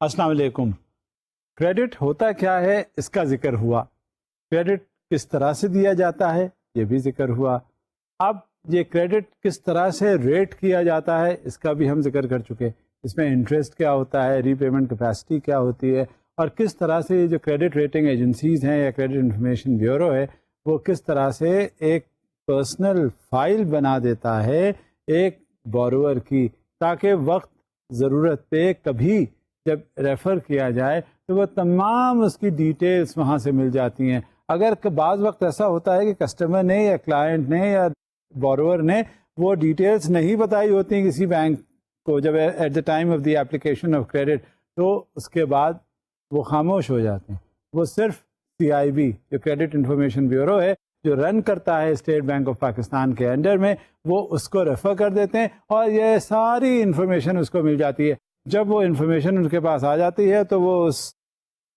السلام علیکم. کریڈٹ ہوتا کیا ہے اس کا ذکر ہوا. کریڈٹ کس طرح سے دیا جاتا ہے یہ بھی ذکر ہوا. اب یہ کریڈٹ کس طرح سے ریٹ کیا جاتا ہے اس کا بھی ہم ذکر کر چکے. اس میں انٹرسٹ کیا ہوتا ہے, ری پیمنٹ کیپیسٹی کیا ہوتی ہے, اور کس طرح سے یہ جو کریڈٹ ریٹنگ ایجنسیز ہیں یا کریڈٹ انفارمیشن بیورو ہے وہ کس طرح سے ایک پرسنل فائل بنا دیتا ہے ایک بورور کی, تاکہ وقت ضرورت پہ کبھی جب ریفر کیا جائے تو وہ تمام اس کی ڈیٹیلز وہاں سے مل جاتی ہیں. اگر بعض وقت ایسا ہوتا ہے کہ کسٹمر نے یا کلائنٹ نے یا بورور نے وہ ڈیٹیلز نہیں بتائی ہوتی ہیں کسی بینک کو جب at the time of the application of credit, تو اس کے بعد وہ خاموش ہو جاتے ہیں. وہ صرف CIB جو کریڈٹ انفارمیشن بیورو ہے جو رن کرتا ہے اسٹیٹ بینک آف پاکستان کے انڈر میں, وہ اس کو ریفر کر دیتے ہیں اور یہ ساری انفارمیشن اس کو مل جاتی ہے. جب وہ انفارمیشن ان کے پاس آ جاتی ہے تو وہ اس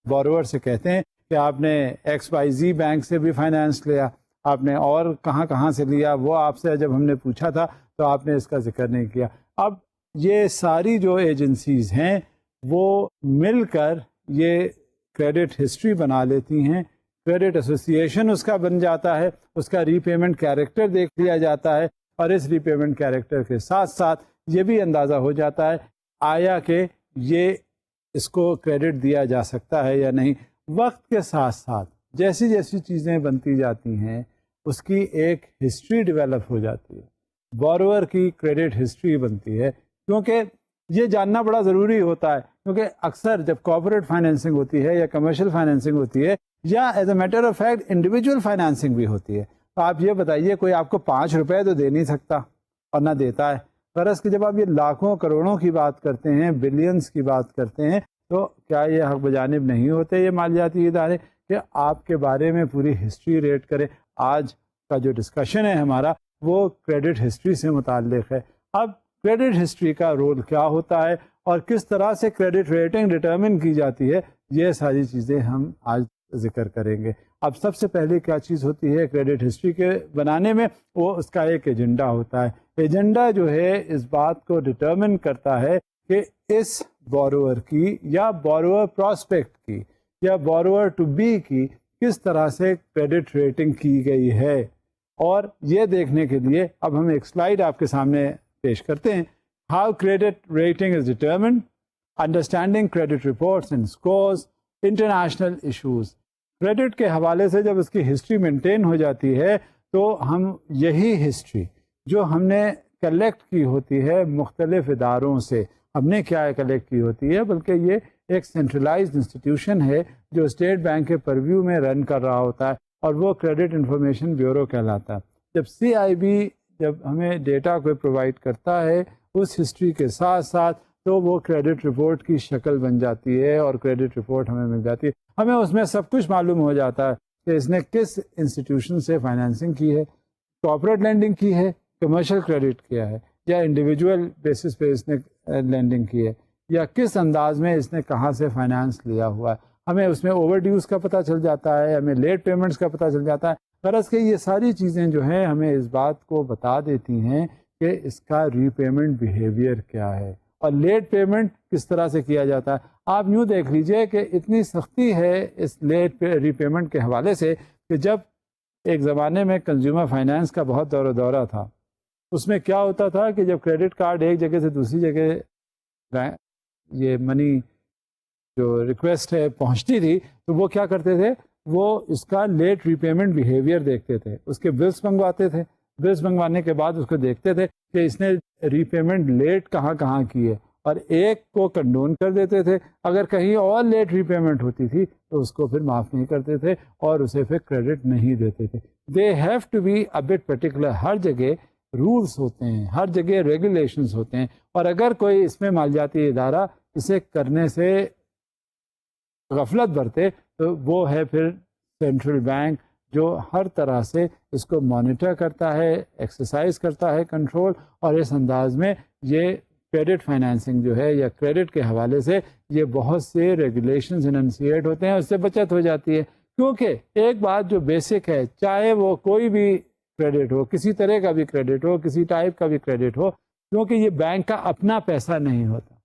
بورور سے کہتے ہیں کہ آپ نے XYZ بینک سے بھی فائنانس لیا, آپ نے اور کہاں کہاں سے لیا, وہ آپ سے جب ہم نے پوچھا تھا تو آپ نے اس کا ذکر نہیں کیا. اب یہ ساری جو ایجنسیز ہیں وہ مل کر یہ کریڈٹ ہسٹری بنا لیتی ہیں. کریڈٹ ایسوسیشن اس کا بن جاتا ہے, اس کا ری پیمنٹ کیریکٹر دیکھ لیا جاتا ہے, اور اس ری پیمنٹ کیریکٹر کے ساتھ ساتھ یہ بھی اندازہ ہو جاتا ہے آیا کہ یہ اس کو کریڈٹ دیا جا سکتا ہے یا نہیں. وقت کے ساتھ ساتھ جیسی جیسی چیزیں بنتی جاتی ہیں اس کی ایک ہسٹری ڈیولپ ہو جاتی ہے, بورور کی کریڈٹ ہسٹری بنتی ہے. کیونکہ یہ جاننا بڑا ضروری ہوتا ہے, کیونکہ اکثر جب کارپوریٹ فائنینسنگ ہوتی ہے یا کمرشل فائنینسنگ ہوتی ہے یا as a matter of fact individual financing بھی ہوتی ہے, تو آپ یہ بتائیے کوئی آپ کو 5 روپے تو دے نہیں سکتا اور نہ دیتا ہے. فرض کہ جب آپ یہ لاکھوں کروڑوں کی بات کرتے ہیں, بلینز کی بات کرتے ہیں, تو کیا یہ حق بجانب نہیں ہوتے یہ مالیاتی ادارے کہ آپ کے بارے میں پوری ہسٹری ریٹ کرے. آج کا جو ڈسکشن ہے ہمارا وہ کریڈٹ ہسٹری سے متعلق ہے. اب کریڈٹ ہسٹری کا رول کیا ہوتا ہے اور کس طرح سے کریڈٹ ریٹنگ ڈٹرمن کی جاتی ہے, یہ ساری چیزیں ہم آج ذکر کریں گے. اب سب سے پہلے کیا چیز ہوتی ہے کریڈٹ ہسٹری کے بنانے میں, وہ اس کا ایک ایجنڈا ہوتا ہے. ایجنڈا جو ہے اس بات کو ڈٹرمن کرتا ہے کہ اس بورور کی یا بورور پراسپیکٹ کی یا بورور ٹو بی کی کس طرح سے کریڈٹ ریٹنگ کی گئی ہے. اور یہ دیکھنے کے لیے اب ہم ایک سلائیڈ آپ کے سامنے پیش کرتے ہیں. How credit rating is determined, understanding credit reports and scores, international issues. Credit کے حوالے سے جب اس کی ہسٹری مینٹین ہو جاتی ہے تو ہم یہی ہسٹری جو ہم نے کلیکٹ کی ہوتی ہے مختلف اداروں سے, ہم نے کیا کلیکٹ کی ہوتی ہے, بلکہ یہ ایک سینٹرلائزڈ انسٹیٹیوشن ہے جو اسٹیٹ بینک کے پرویو میں رن کر رہا ہوتا ہے, اور وہ کریڈٹ انفارمیشن بیورو کہلاتا ہے. جب CIB جب ہمیں ڈیٹا کو پرووائڈ کرتا ہے اس ہسٹری کے ساتھ ساتھ, تو وہ کریڈٹ رپورٹ کی شکل بن جاتی ہے اور کریڈٹ رپورٹ ہمیں مل جاتی ہے. ہمیں اس میں سب کچھ معلوم ہو جاتا ہے کہ اس نے کس انسٹیٹیوشن سے فائنینسنگ کی ہے, کارپوریٹ لینڈنگ کی ہے, کمرشل کریڈٹ کیا ہے, یا انڈیویجول بیسس پہ اس نے لینڈنگ کی ہے, یا کس انداز میں اس نے کہاں سے فائنانس لیا ہوا ہے. ہمیں اس میں اوور ڈیوز کا پتہ چل جاتا ہے, ہمیں لیٹ پیمنٹس کا پتہ چل جاتا ہے. غرض کہ یہ ساری چیزیں جو ہیں ہمیں اس بات کو بتا دیتی ہیں کہ اس کا ری پیمنٹ بیہیویئر کیا ہے اور لیٹ پیمنٹ کس طرح سے کیا جاتا ہے. آپ یوں دیکھ لیجئے کہ اتنی سختی ہے اس لیٹ ری پیمنٹ کے حوالے سے کہ جب ایک زمانے میں کنزیومر فائنانس کا بہت دور و دورہ تھا, اس میں کیا ہوتا تھا کہ جب کریڈٹ کارڈ ایک جگہ سے دوسری جگہ یہ منی جو ریکویسٹ ہے پہنچتی تھی تو وہ کیا کرتے تھے, وہ اس کا لیٹ ری پیمنٹ بیہیویئر دیکھتے تھے, اس کے بلس منگواتے تھے. بلس منگوانے کے بعد اس کو دیکھتے تھے کہ اس نے ری پیمنٹ لیٹ کہاں کہاں کی ہے, اور ایک کو کنڈون کر دیتے تھے. اگر کہیں اور لیٹ ری پیمنٹ ہوتی تھی تو اس کو پھر معاف نہیں کرتے تھے اور اسے پھر کریڈٹ نہیں دیتے تھے. They have to be a bit particular. ہر جگہ رولس ہوتے ہیں, ہر جگہ ریگولیشنز ہوتے ہیں, اور اگر کوئی اس میں مالیاتی ادارہ اسے کرنے سے غفلت برتے تو وہ ہے پھر سینٹرل بینک جو ہر طرح سے اس کو مانیٹر کرتا ہے, ایکسرسائز کرتا ہے کنٹرول, اور اس انداز میں یہ کریڈٹ فائنینسنگ جو ہے یا کریڈٹ کے حوالے سے یہ بہت سے ریگولیشنز اننسیٹ ہوتے ہیں, اس سے بچت ہو جاتی ہے. کیونکہ ایک بات جو بیسک ہے, چاہے وہ کوئی بھی کریڈٹ ہو, کسی طرح کا بھی کریڈٹ ہو, کسی ٹائپ کا بھی کریڈٹ ہو, کیونکہ یہ بینک کا اپنا پیسہ نہیں ہوتا,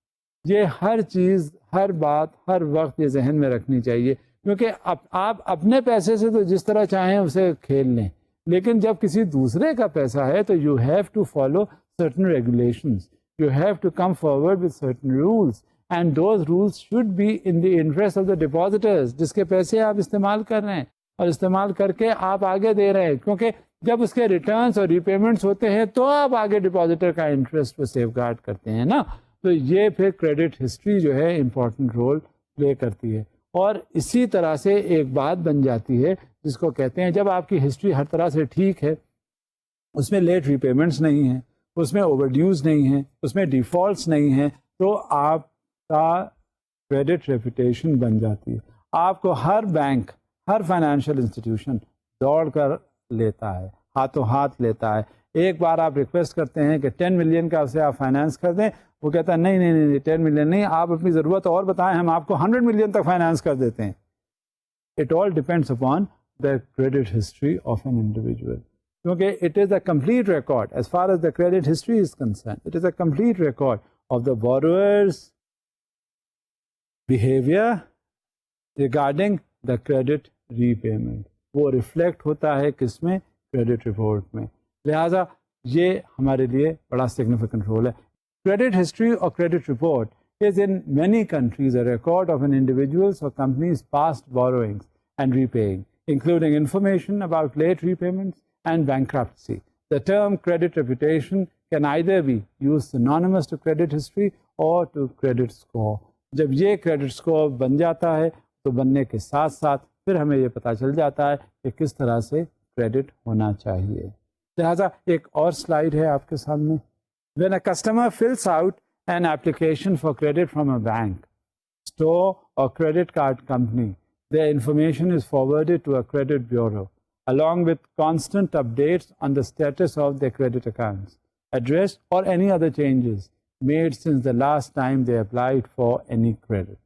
یہ ہر چیز، ہر بات، ہر وقت یہ ذہن میں رکھنی چاہیے، کیونکہ آپ اپنے پیسے سے تو جس طرح چاہیں اسے کھیل لیں، لیکن جب کسی دوسرے کا پیسہ ہے تو you have to follow certain regulations. You have to come forward with certain rules, and those rules should be in the interest of the depositors, جس کے پیسے آپ استعمال کر رہے ہیں اور استعمال کر کے آپ آگے دے رہے ہیں، کیونکہ جب اس کے ریٹرنس اور ریپیمنٹس ہوتے ہیں تو آپ آگے ڈپازیٹر کا انٹرسٹ کو سیف گارڈ کرتے ہیں نا. تو یہ پھر کریڈٹ ہسٹری جو ہے امپورٹنٹ رول پلے کرتی ہے. اور اسی طرح سے ایک بات بن جاتی ہے جس کو کہتے ہیں جب آپ کی ہسٹری ہر طرح سے ٹھیک ہے، اس میں لیٹ ریپیمنٹس نہیں ہیں، اس میں اوور ڈیوز نہیں ہیں، اس میں ڈیفالٹس نہیں ہیں، تو آپ کا کریڈٹ ریپوٹیشن بن جاتی ہے. آپ کو ہر بینک، ہر فائنینشیل انسٹیٹیوشن دوڑ کر لیتا ہے، ہاتھوں ہاتھ لیتا ہے. ایک بار آپ ریکویسٹ کرتے ہیں کہ 10 ملین کا اسے آپ فائنینس کر دیں، وہ کہتا ہے نہیں نہیں نہیں 10 ملین نہیں، آپ اپنی ضرورت اور بتائیں، ہم آپ کو 100 ملین تک فائنینس کر دیتے ہیں. It all depends upon the credit history of an individual. کیونکہ it is a complete record as far as the credit history is concern, it is a complete record of the borrowers behavior regarding the credit repayment. وہ reflect ہوتا ہے کس میں؟ Credit report میں. لہٰذا یہ ہمارے لیے بڑا سگنیفیکنٹ رول ہے. کریڈٹ ہسٹری اور credit report is in many countries a record of an individual's or company's past borrowings and repaying, including information about late repayments and bankruptcy. The term credit reputation can either be used synonymous to credit history or to credit score. جب یہ credit score بن جاتا ہے تو بننے کے ساتھ ساتھ پھر ہمیں یہ پتہ چل جاتا ہے کہ کس طرح سے کریڈٹ ہونا چاہیے. لہٰذا ایک اور سلائیڈ ہے آپ کے سامنے. When a customer fills out an application for credit from a bank, store or credit card company, their information is forwarded to a credit bureau along with constant updates on the status of their credit accounts, address or any other changes made since the last time they applied for any credit.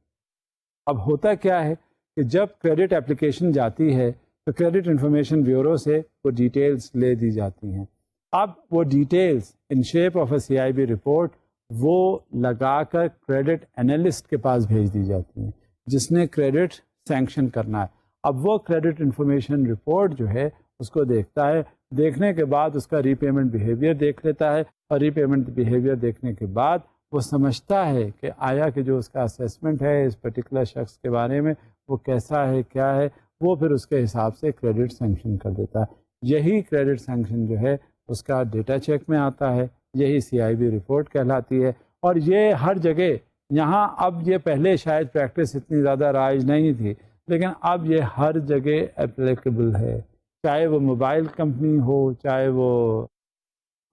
اب ہوتا کیا ہے کہ جب credit application جاتی ہے تو credit information bureau سے وہ ڈیٹیلز لے دی جاتی ہیں. اب وہ details in shape of a CIB report وہ لگا کر کریڈٹ انالسٹ کے پاس بھیج دی جاتی ہیں جس نے کریڈٹ سینکشن کرنا ہے. اب وہ کریڈٹ انفارمیشن رپورٹ جو ہے اس کو دیکھتا ہے، دیکھنے کے بعد اس کا ری پیمنٹ بیہیویئر دیکھ لیتا ہے، اور ری پیمنٹ بیہیویئر دیکھنے کے بعد وہ سمجھتا ہے کہ آیا کہ جو اس کا اسیسمنٹ ہے اس پرٹیکولر شخص کے بارے میں وہ کیسا ہے، کیا ہے، وہ پھر اس کے حساب سے کریڈٹ سینکشن کر دیتا ہے. یہی کریڈٹ سینکشن جو ہے اس کا ڈیٹا چیک میں آتا ہے، یہی CIB رپورٹ کہلاتی ہے. اور یہ ہر جگہ یہاں اب یہ پہلے شاید پریکٹس اتنی زیادہ رائج نہیں تھی، لیکن اب یہ ہر جگہ اپلیکیبل ہے، چاہے وہ موبائل کمپنی ہو، چاہے وہ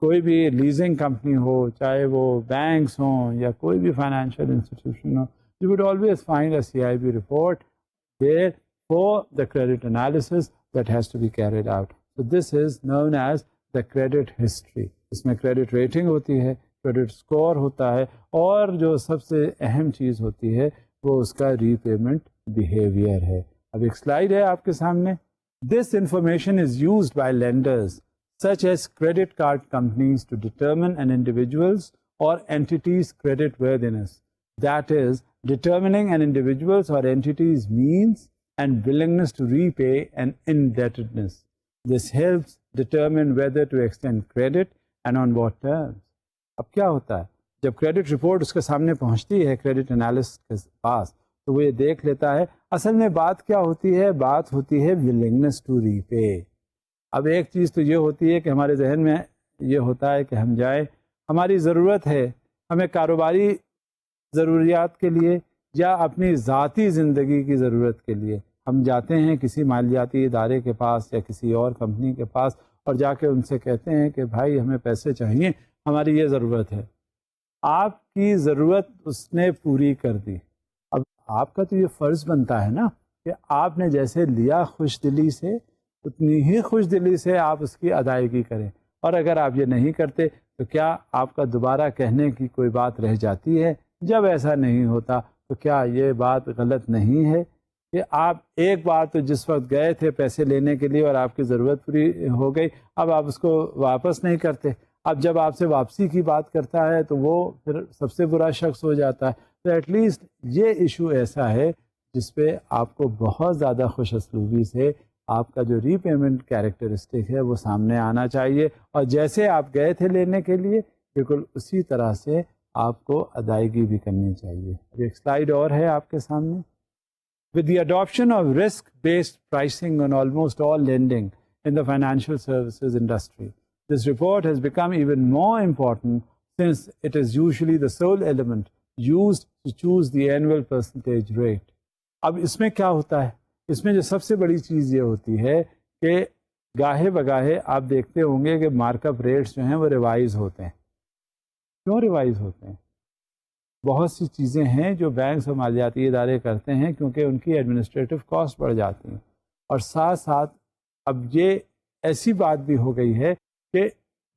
کوئی بھی لیزنگ کمپنی ہو، چاہے وہ بینکس ہوں یا کوئی بھی financial institution who. You would always find a CIB report there for the credit analysis that has to be carried out. So this is known as the credit history. اس میں credit rating ہوتی ہے، credit score ہوتا ہے، اور جو سب سے اہم چیز ہوتی ہے وہ اس کا ری پیمنٹ بیہیویئر ہے. اب ایک سلائیڈ ہے آپ کے سامنے. This information is used by lenders such as credit card companies to determine an individual's or entity's credit worthiness. That is, determining an individual's or entity's means and willingness to repay an indebtedness. This helps determine whether to extend credit and on what terms. اب کیا ہوتا ہے جب credit report اس کے سامنے پہنچتی ہے credit analyst کے پاس تو وہ یہ دیکھ لیتا ہے اصل میں بات کیا ہوتی ہے. بات ہوتی ہے willingness to repay. اب ایک چیز تو یہ ہوتی ہے کہ ہمارے ذہن میں یہ ہوتا ہے کہ ہم جائیں، ہماری ضرورت ہے، ہمیں کاروباری ضروریات کے لیے یا اپنی ذاتی زندگی کی ضرورت کے لیے ہم جاتے ہیں کسی مالیاتی ادارے کے پاس یا کسی اور کمپنی کے پاس اور جا کے ان سے کہتے ہیں کہ بھائی ہمیں پیسے چاہیے، ہماری یہ ضرورت ہے. آپ کی ضرورت اس نے پوری کر دی. اب آپ کا تو یہ فرض بنتا ہے نا کہ آپ نے جیسے لیا خوش دلی سے اتنی ہی خوش دلی سے آپ اس کی ادائیگی کریں. اور اگر آپ یہ نہیں کرتے تو کیا آپ کا دوبارہ کہنے کی کوئی بات رہ جاتی ہے؟ جب ایسا نہیں ہوتا تو کیا یہ بات غلط نہیں ہے کہ آپ ایک بار تو جس وقت گئے تھے پیسے لینے کے لیے اور آپ کی ضرورت پوری ہو گئی، اب آپ اس کو واپس نہیں کرتے، اب جب آپ سے واپسی کی بات کرتا ہے تو وہ پھر سب سے برا شخص ہو جاتا ہے. تو ایٹ لیسٹ یہ ایشو ایسا ہے جس پہ آپ کو بہت زیادہ خوش اسلوبی سے آپ کا جو ری پیمنٹ کیریکٹرسٹک ہے وہ سامنے آنا چاہیے, اور جیسے آپ گئے تھے لینے کے لیے بالکل اسی طرح سے آپ کو ادائیگی بھی کرنی چاہیے. ایک سلائیڈ اور ہے آپ کے سامنے. With the adoption of risk-based pricing on almost all lending in the financial services industry, this report has become even more important since it is usually the sole element used to choose the annual percentage rate. اب اس میں کیا ہوتا ہے؟ اس میں جو سب سے بڑی چیز یہ ہوتی ہے کہ گاہے بگاہے آپ دیکھتے ہوں گے کہ مارک اپ ریٹس جو ہیں وہ ریوائز ہوتے ہیں. کیوں ریوائز ہوتے ہیں؟ بہت سی چیزیں ہیں جو بینکس اور مالیاتی ادارے کرتے ہیں کیونکہ ان کی ایڈمنسٹریٹو کاسٹ بڑھ جاتی ہیں, اور ساتھ ساتھ اب یہ ایسی بات بھی ہو گئی ہے کہ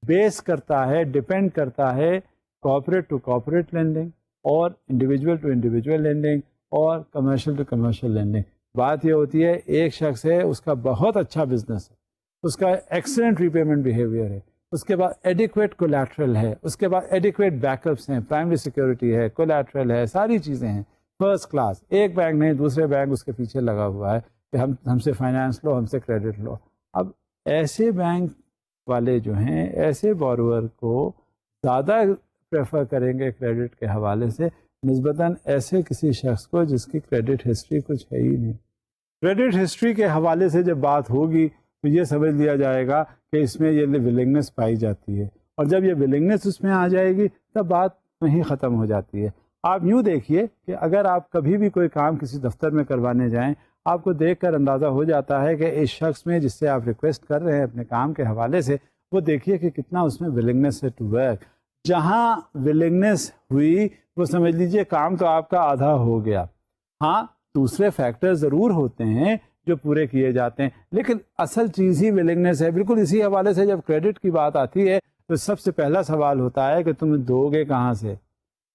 بیس کرتا ہے, ڈپینڈ کرتا ہے کارپوریٹ ٹو کارپوریٹ لینڈنگ اور انڈیویجول ٹو انڈیویجول لینڈنگ اور کمرشل ٹو کمرشل لینڈنگ. بات یہ ہوتی ہے ایک شخص ہے, اس کا بہت اچھا بزنس ہے, اس کا ایکسلنٹ ری پیمنٹ بیہیویئر ہے, اس کے بعد ایڈیکویٹ کولیٹرل ہے, اس کے بعد ایڈیکویٹ بیک اپس ہیں, پرائمری سیکورٹی ہے, کولیٹرل ہے, ساری چیزیں ہیں فرسٹ کلاس. ایک بینک نہیں دوسرے بینک اس کے پیچھے لگا ہوا ہے کہ ہم سے فائنانس لو, ہم سے کریڈٹ لو. اب ایسے بینک والے جو ہیں ایسے بورور کو زیادہ پریفر کریں گے کریڈٹ کے حوالے سے نسبتاً ایسے کسی شخص کو جس کی کریڈٹ ہسٹری کچھ ہے ہی نہیں. کریڈٹ ہسٹری کے حوالے سے جب بات ہوگی تو یہ سمجھ لیا جائے گا کہ اس میں یہ ولنگنس پائی جاتی ہے, اور جب یہ ولنگنس اس میں آ جائے گی تب بات وہیں ختم ہو جاتی ہے. آپ یوں دیکھیے کہ اگر آپ کبھی بھی کوئی کام کسی دفتر میں کروانے جائیں, آپ کو دیکھ کر اندازہ ہو جاتا ہے کہ اس شخص میں جس سے آپ ریکویسٹ کر رہے ہیں اپنے کام کے حوالے سے, وہ دیکھیے کہ کتنا اس میں ولنگنس ہے ٹو ورک. جہاں ولنگنس ہوئی وہ سمجھ لیجئے کام تو آپ کا آدھا ہو گیا. ہاں دوسرے فیکٹر ضرور ہوتے ہیں جو پورے کیے جاتے ہیں, لیکن اصل چیز ہی ولنگنس ہے. بالکل اسی حوالے سے جب کریڈٹ کی بات آتی ہے تو سب سے پہلا سوال ہوتا ہے کہ تم دو گے کہاں سے.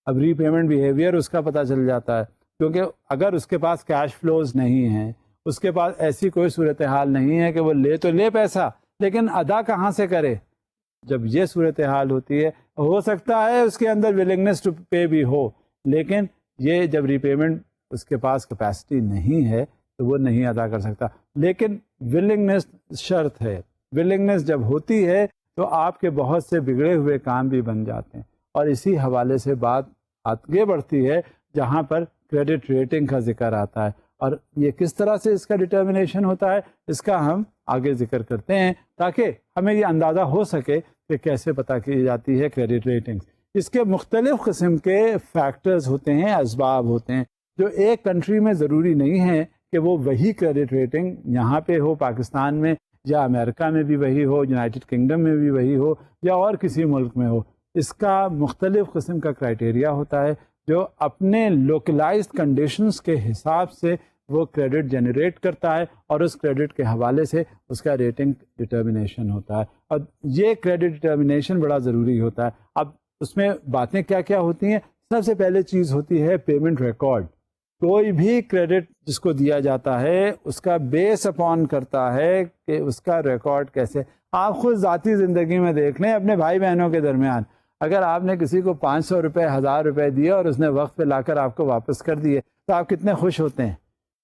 اب ری پیمنٹ بیہیویئر اس کا پتہ چل جاتا ہے, کیونکہ اگر اس کے پاس کیش فلوز نہیں ہیں, اس کے پاس ایسی کوئی صورتحال نہیں ہے کہ وہ لے تو لے پیسہ لیکن ادا کہاں سے کرے. جب یہ صورتحال ہوتی ہے ہو سکتا ہے اس کے اندر ولنگنس ٹو پے بھی ہو, لیکن یہ جب ری پیمنٹ اس کے پاس کیپیسٹی نہیں ہے تو وہ نہیں ادا کر سکتا. لیکن ولنگنس شرط ہے. ولنگنس جب ہوتی ہے تو آپ کے بہت سے بگڑے ہوئے کام بھی بن جاتے ہیں, اور اسی حوالے سے بات آگے بڑھتی ہے جہاں پر کریڈٹ ریٹنگ کا ذکر آتا ہے, اور یہ کس طرح سے اس کا ڈٹرمنیشن ہوتا ہے اس کا ہم آگے ذکر کرتے ہیں تاکہ ہمیں یہ اندازہ ہو سکے کہ کیسے پتہ کی جاتی ہے کریڈٹ ریٹنگ. اس کے مختلف قسم کے فیکٹرز ہوتے ہیں, اسباب ہوتے ہیں جو ایک کنٹری میں ضروری نہیں ہے کہ وہ وہی کریڈٹ ریٹنگ یہاں پہ ہو پاکستان میں, یا امریکہ میں بھی وہی ہو, یونائٹڈ کنگڈم میں بھی وہی ہو, یا اور کسی ملک میں ہو. اس کا مختلف قسم کا کرائٹیریا ہوتا ہے جو اپنے لوکلائزڈ کنڈیشنز کے حساب سے وہ کریڈٹ جنریٹ کرتا ہے, اور اس کریڈٹ کے حوالے سے اس کا ریٹنگ ڈٹرمنیشن ہوتا ہے. اور یہ کریڈٹ ڈٹرمنیشن بڑا ضروری ہوتا ہے. اب اس میں باتیں کیا کیا ہوتی ہیں؟ سب سے پہلے چیز ہوتی ہے پیمنٹ ریکارڈ. کوئی بھی کریڈٹ جس کو دیا جاتا ہے اس کا بیس اپون کرتا ہے کہ اس کا ریکارڈ کیسے. آپ خود ذاتی زندگی میں دیکھ لیں اپنے بھائی بہنوں کے درمیان, اگر آپ نے کسی کو 500 روپے 1000 روپے دیے اور اس نے وقت پہ لا کر آپ کو واپس کر دیے تو آپ کتنے خوش ہوتے ہیں.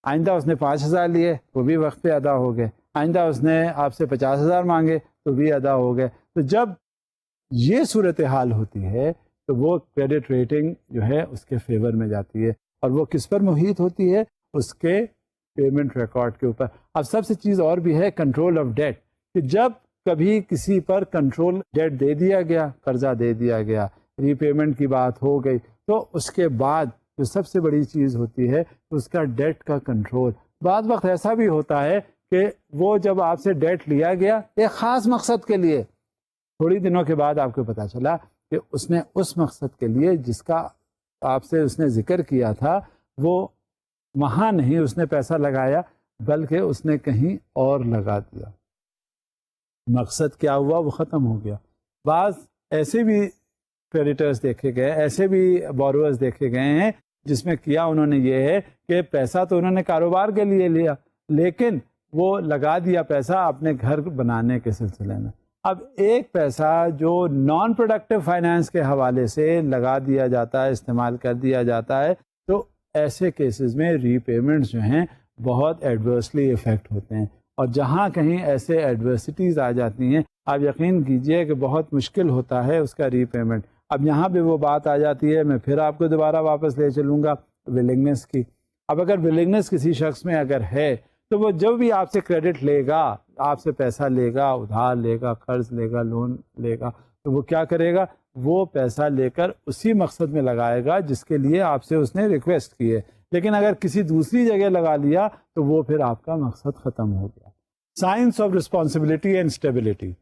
آئندہ اس نے 5000 لیے وہ بھی وقت پہ ادا ہو گئے, آئندہ اس نے آپ سے 50000 مانگے تو بھی ادا ہو گئے. تو جب یہ صورتحال ہوتی ہے تو وہ کریڈٹ ریٹنگ جو ہے اس کے فیور میں جاتی ہے, اور وہ کس پر محیط ہوتی ہے؟ اس کے پیمنٹ ریکارڈ کے اوپر. اب سب سے چیز اور بھی ہے کنٹرول آف ڈیٹ, کہ جب کبھی کسی پر کنٹرول ڈیٹ دے دیا گیا, قرضہ دے دیا گیا, ری پیمنٹ کی بات ہو گئی, تو اس کے بعد جو سب سے بڑی چیز ہوتی ہے اس کا ڈیٹ کا کنٹرول. بعض وقت ایسا بھی ہوتا ہے کہ وہ جب آپ سے ڈیٹ لیا گیا ایک خاص مقصد کے لیے, تھوڑی دنوں کے بعد آپ کو پتہ چلا کہ اس نے اس مقصد کے لیے جس کا آپ سے اس نے ذکر کیا تھا وہ وہاں نہیں اس نے پیسہ لگایا بلکہ اس نے کہیں اور لگا دیا. مقصد کیا ہوا وہ ختم ہو گیا. بعض ایسے بھی کریڈیٹرز دیکھے گئے, ایسے بھی بورورز دیکھے گئے ہیں جس میں کیا انہوں نے یہ ہے کہ پیسہ تو انہوں نے کاروبار کے لیے لیا لیکن وہ لگا دیا پیسہ اپنے گھر بنانے کے سلسلے میں. اب ایک پیسہ جو نان پروڈکٹیو فائنینس کے حوالے سے لگا دیا جاتا ہے، استعمال کر دیا جاتا ہے، تو ایسے کیسز میں ری پیمنٹس جو ہیں بہت ایڈورسلی افیکٹ ہوتے ہیں. اور جہاں کہیں ایسے ایڈورسٹیز آ جاتی ہیں، آپ یقین کیجئے کہ بہت مشکل ہوتا ہے اس کا ری پیمنٹ. اب یہاں پہ وہ بات آ جاتی ہے، میں پھر آپ کو دوبارہ واپس لے چلوں گا ولنگنس کی. اب اگر ولنگنس کسی شخص میں اگر ہے تو وہ جو بھی آپ سے کریڈٹ لے گا، آپ سے پیسہ لے گا، ادھار لے گا، قرض لے گا، لون لے گا، تو وہ کیا کرے گا؟ وہ پیسہ لے کر اسی مقصد میں لگائے گا جس کے لیے آپ سے اس نے ریکویسٹ کی ہے. لیکن اگر کسی دوسری جگہ لگا لیا تو وہ پھر آپ کا مقصد ختم ہو گیا. Science of responsibility and stability.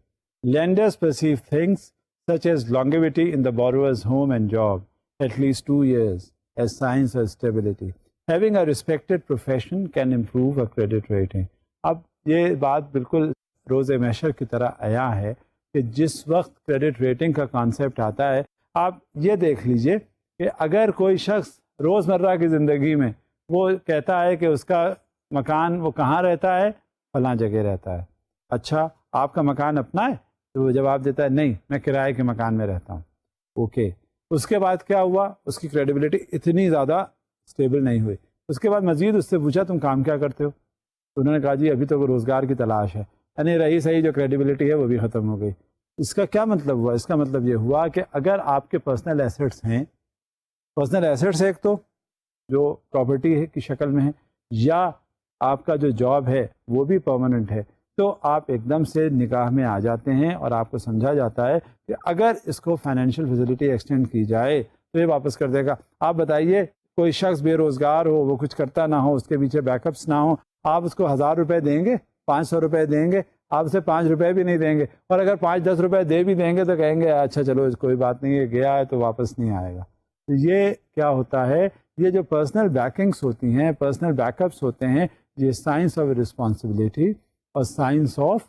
Lenders perceive things such as longevity in the borrower's home and job, at least 2 years, as signs of stability. Having a respected profession can improve a credit rating. اب یہ بات بالکل روز محشر کی طرح عیاں ہے کہ جس وقت کریڈٹ ریٹنگ کا کانسیپٹ آتا ہے، آپ یہ دیکھ لیجئے کہ اگر کوئی شخص روزمرہ کی زندگی میں وہ کہتا ہے کہ اس کا مکان وہ کہاں رہتا ہے، فلاں جگہ رہتا ہے. اچھا، آپ کا مکان اپنا ہے؟ تو وہ جواب دیتا ہے نہیں، میں کرائے کے مکان میں رہتا ہوں. اوکے، اس کے بعد کیا ہوا؟ اس کی کریڈیبلٹی اتنی زیادہ اسٹیبل نہیں ہوئی. اس کے بعد مزید اس سے پوچھا تم کام کیا کرتے ہو؟ تو انہوں نے کہا جی ابھی تو روزگار کی تلاش ہے. یعنی رہی صحیح جو کریڈیبلٹی ہے وہ بھی ختم ہو گئی. اس کا کیا مطلب ہوا؟ اس کا مطلب یہ ہوا کہ اگر آپ کے پرسنل ایسیٹس ہیں، پرسنل ایسیٹس ایک تو جو پراپرٹی کی شکل میں ہے، یا آپ کا جو جاب ہے وہ بھی پرماننٹ ہے، تو آپ ایک دم سے نکاح میں آ جاتے ہیں اور آپ کو سمجھا جاتا ہے کہ اگر اس کو فائنینشیل فیسلٹی ایکسٹینڈ کی جائے تو یہ واپس کر دے گا. آپ بتائیے کوئی شخص بے روزگار ہو، وہ کچھ کرتا نہ ہو، اس کے پیچھے بیک اپس نہ ہو، آپ اس کو 1000 روپے دیں گے، 500 روپے دیں گے؟ آپ اسے 5 روپے بھی نہیں دیں گے. اور اگر 5-10 روپے دے بھی دیں گے تو کہیں گے اچھا چلو کوئی بات نہیں ہے، گیا ہے تو واپس نہیں آئے گا. تو یہ کیا ہوتا ہے؟ یہ جو پرسنل بیکنگس ہوتی ہیں، پرسنل بیک اپس ہوتے ہیں، یہ سائنس آف رسپانسبلٹی اور سائنس آف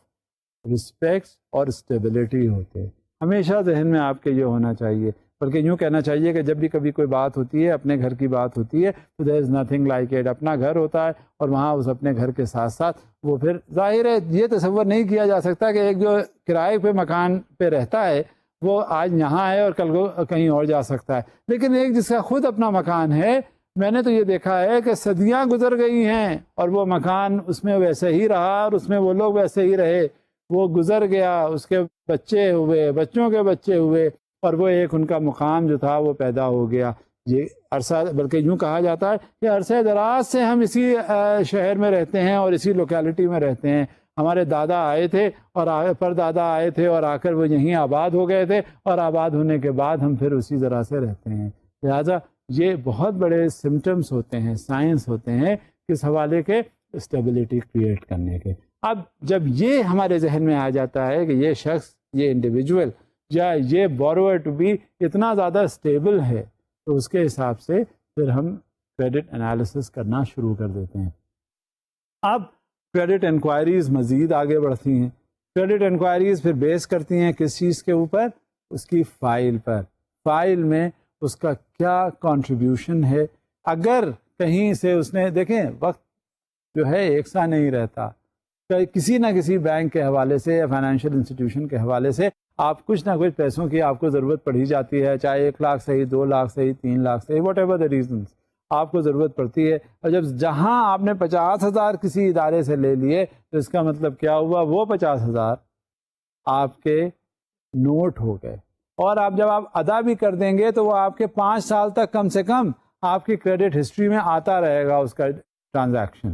رسپیکٹ اور اسٹیبلٹی ہوتے ہیں. ہمیشہ ذہن میں آپ کے یہ ہونا چاہیے، بلکہ یوں کہنا چاہیے کہ جب بھی کبھی کوئی بات ہوتی ہے، اپنے گھر کی بات ہوتی ہے، تو دیر از نتھنگ لائک اٹ. اپنا گھر ہوتا ہے اور وہاں اس اپنے گھر کے ساتھ ساتھ وہ پھر ظاہر ہے یہ تصور نہیں کیا جا سکتا کہ ایک جو کرائے پہ مکان پہ رہتا ہے وہ آج یہاں ہے اور کل کو کہیں اور جا سکتا ہے. لیکن ایک جس کا خود اپنا مکان ہے، میں نے تو یہ دیکھا ہے کہ صدیاں گزر گئی ہیں اور وہ مکان اس میں ویسے ہی رہا اور اس میں وہ لوگ ویسے ہی رہے. وہ گزر گیا، اس کے بچے ہوئے، بچوں کے بچے ہوئے، اور وہ ایک ان کا مقام جو تھا وہ پیدا ہو گیا. یہ عرصہ، بلکہ یوں کہا جاتا ہے کہ عرصہ دراز سے ہم اسی شہر میں رہتے ہیں اور اسی لوکیلٹی میں رہتے ہیں. ہمارے دادا آئے تھے اور پردادا آئے تھے اور آ کر وہ یہیں آباد ہو گئے تھے، اور آباد ہونے کے بعد ہم پھر اسی طرح سے رہتے ہیں. لہٰذا یہ بہت بڑے سمٹمز ہوتے ہیں، سائنس ہوتے ہیں کس حوالے کے؟ اسٹیبلٹی کریٹ کرنے کے. اب جب یہ ہمارے ذہن میں آ جاتا ہے کہ یہ شخص، یہ انڈیویجول یا یہ بورور ٹو بی اتنا زیادہ اسٹیبل ہے، تو اس کے حساب سے پھر ہم کریڈٹ انالیسس کرنا شروع کر دیتے ہیں. اب کریڈٹ انکوائریز مزید آگے بڑھتی ہیں. کریڈٹ انکوائریز پھر بیس کرتی ہیں کس چیز کے اوپر؟ اس کی فائل پر. فائل میں اس کا کیا کنٹریبیوشن ہے. اگر کہیں سے اس نے، دیکھیں وقت جو ہے ایک سا نہیں رہتا، کسی نہ کسی بینک کے حوالے سے یا فائنینشیل انسٹیٹیوشن کے حوالے سے آپ کچھ نہ کچھ پیسوں کی آپ کو ضرورت پڑ ہی جاتی ہے، چاہے 1 لاکھ صحیح، 2 لاکھ صحیح، 3 لاکھ صحیح، واٹ ایور دا ریزنس، آپ کو ضرورت پڑتی ہے. اور جب جہاں آپ نے 50,000 کسی ادارے سے لے لیے تو اس کا مطلب کیا ہوا؟ وہ 50,000 آپ کے نوٹ ہو گئے، اور آپ جب آپ ادا بھی کر دیں گے تو وہ آپ کے 5 سال تک کم سے کم آپ کی کریڈٹ ہسٹری میں آتا رہے گا. اس کا ٹرانزیکشن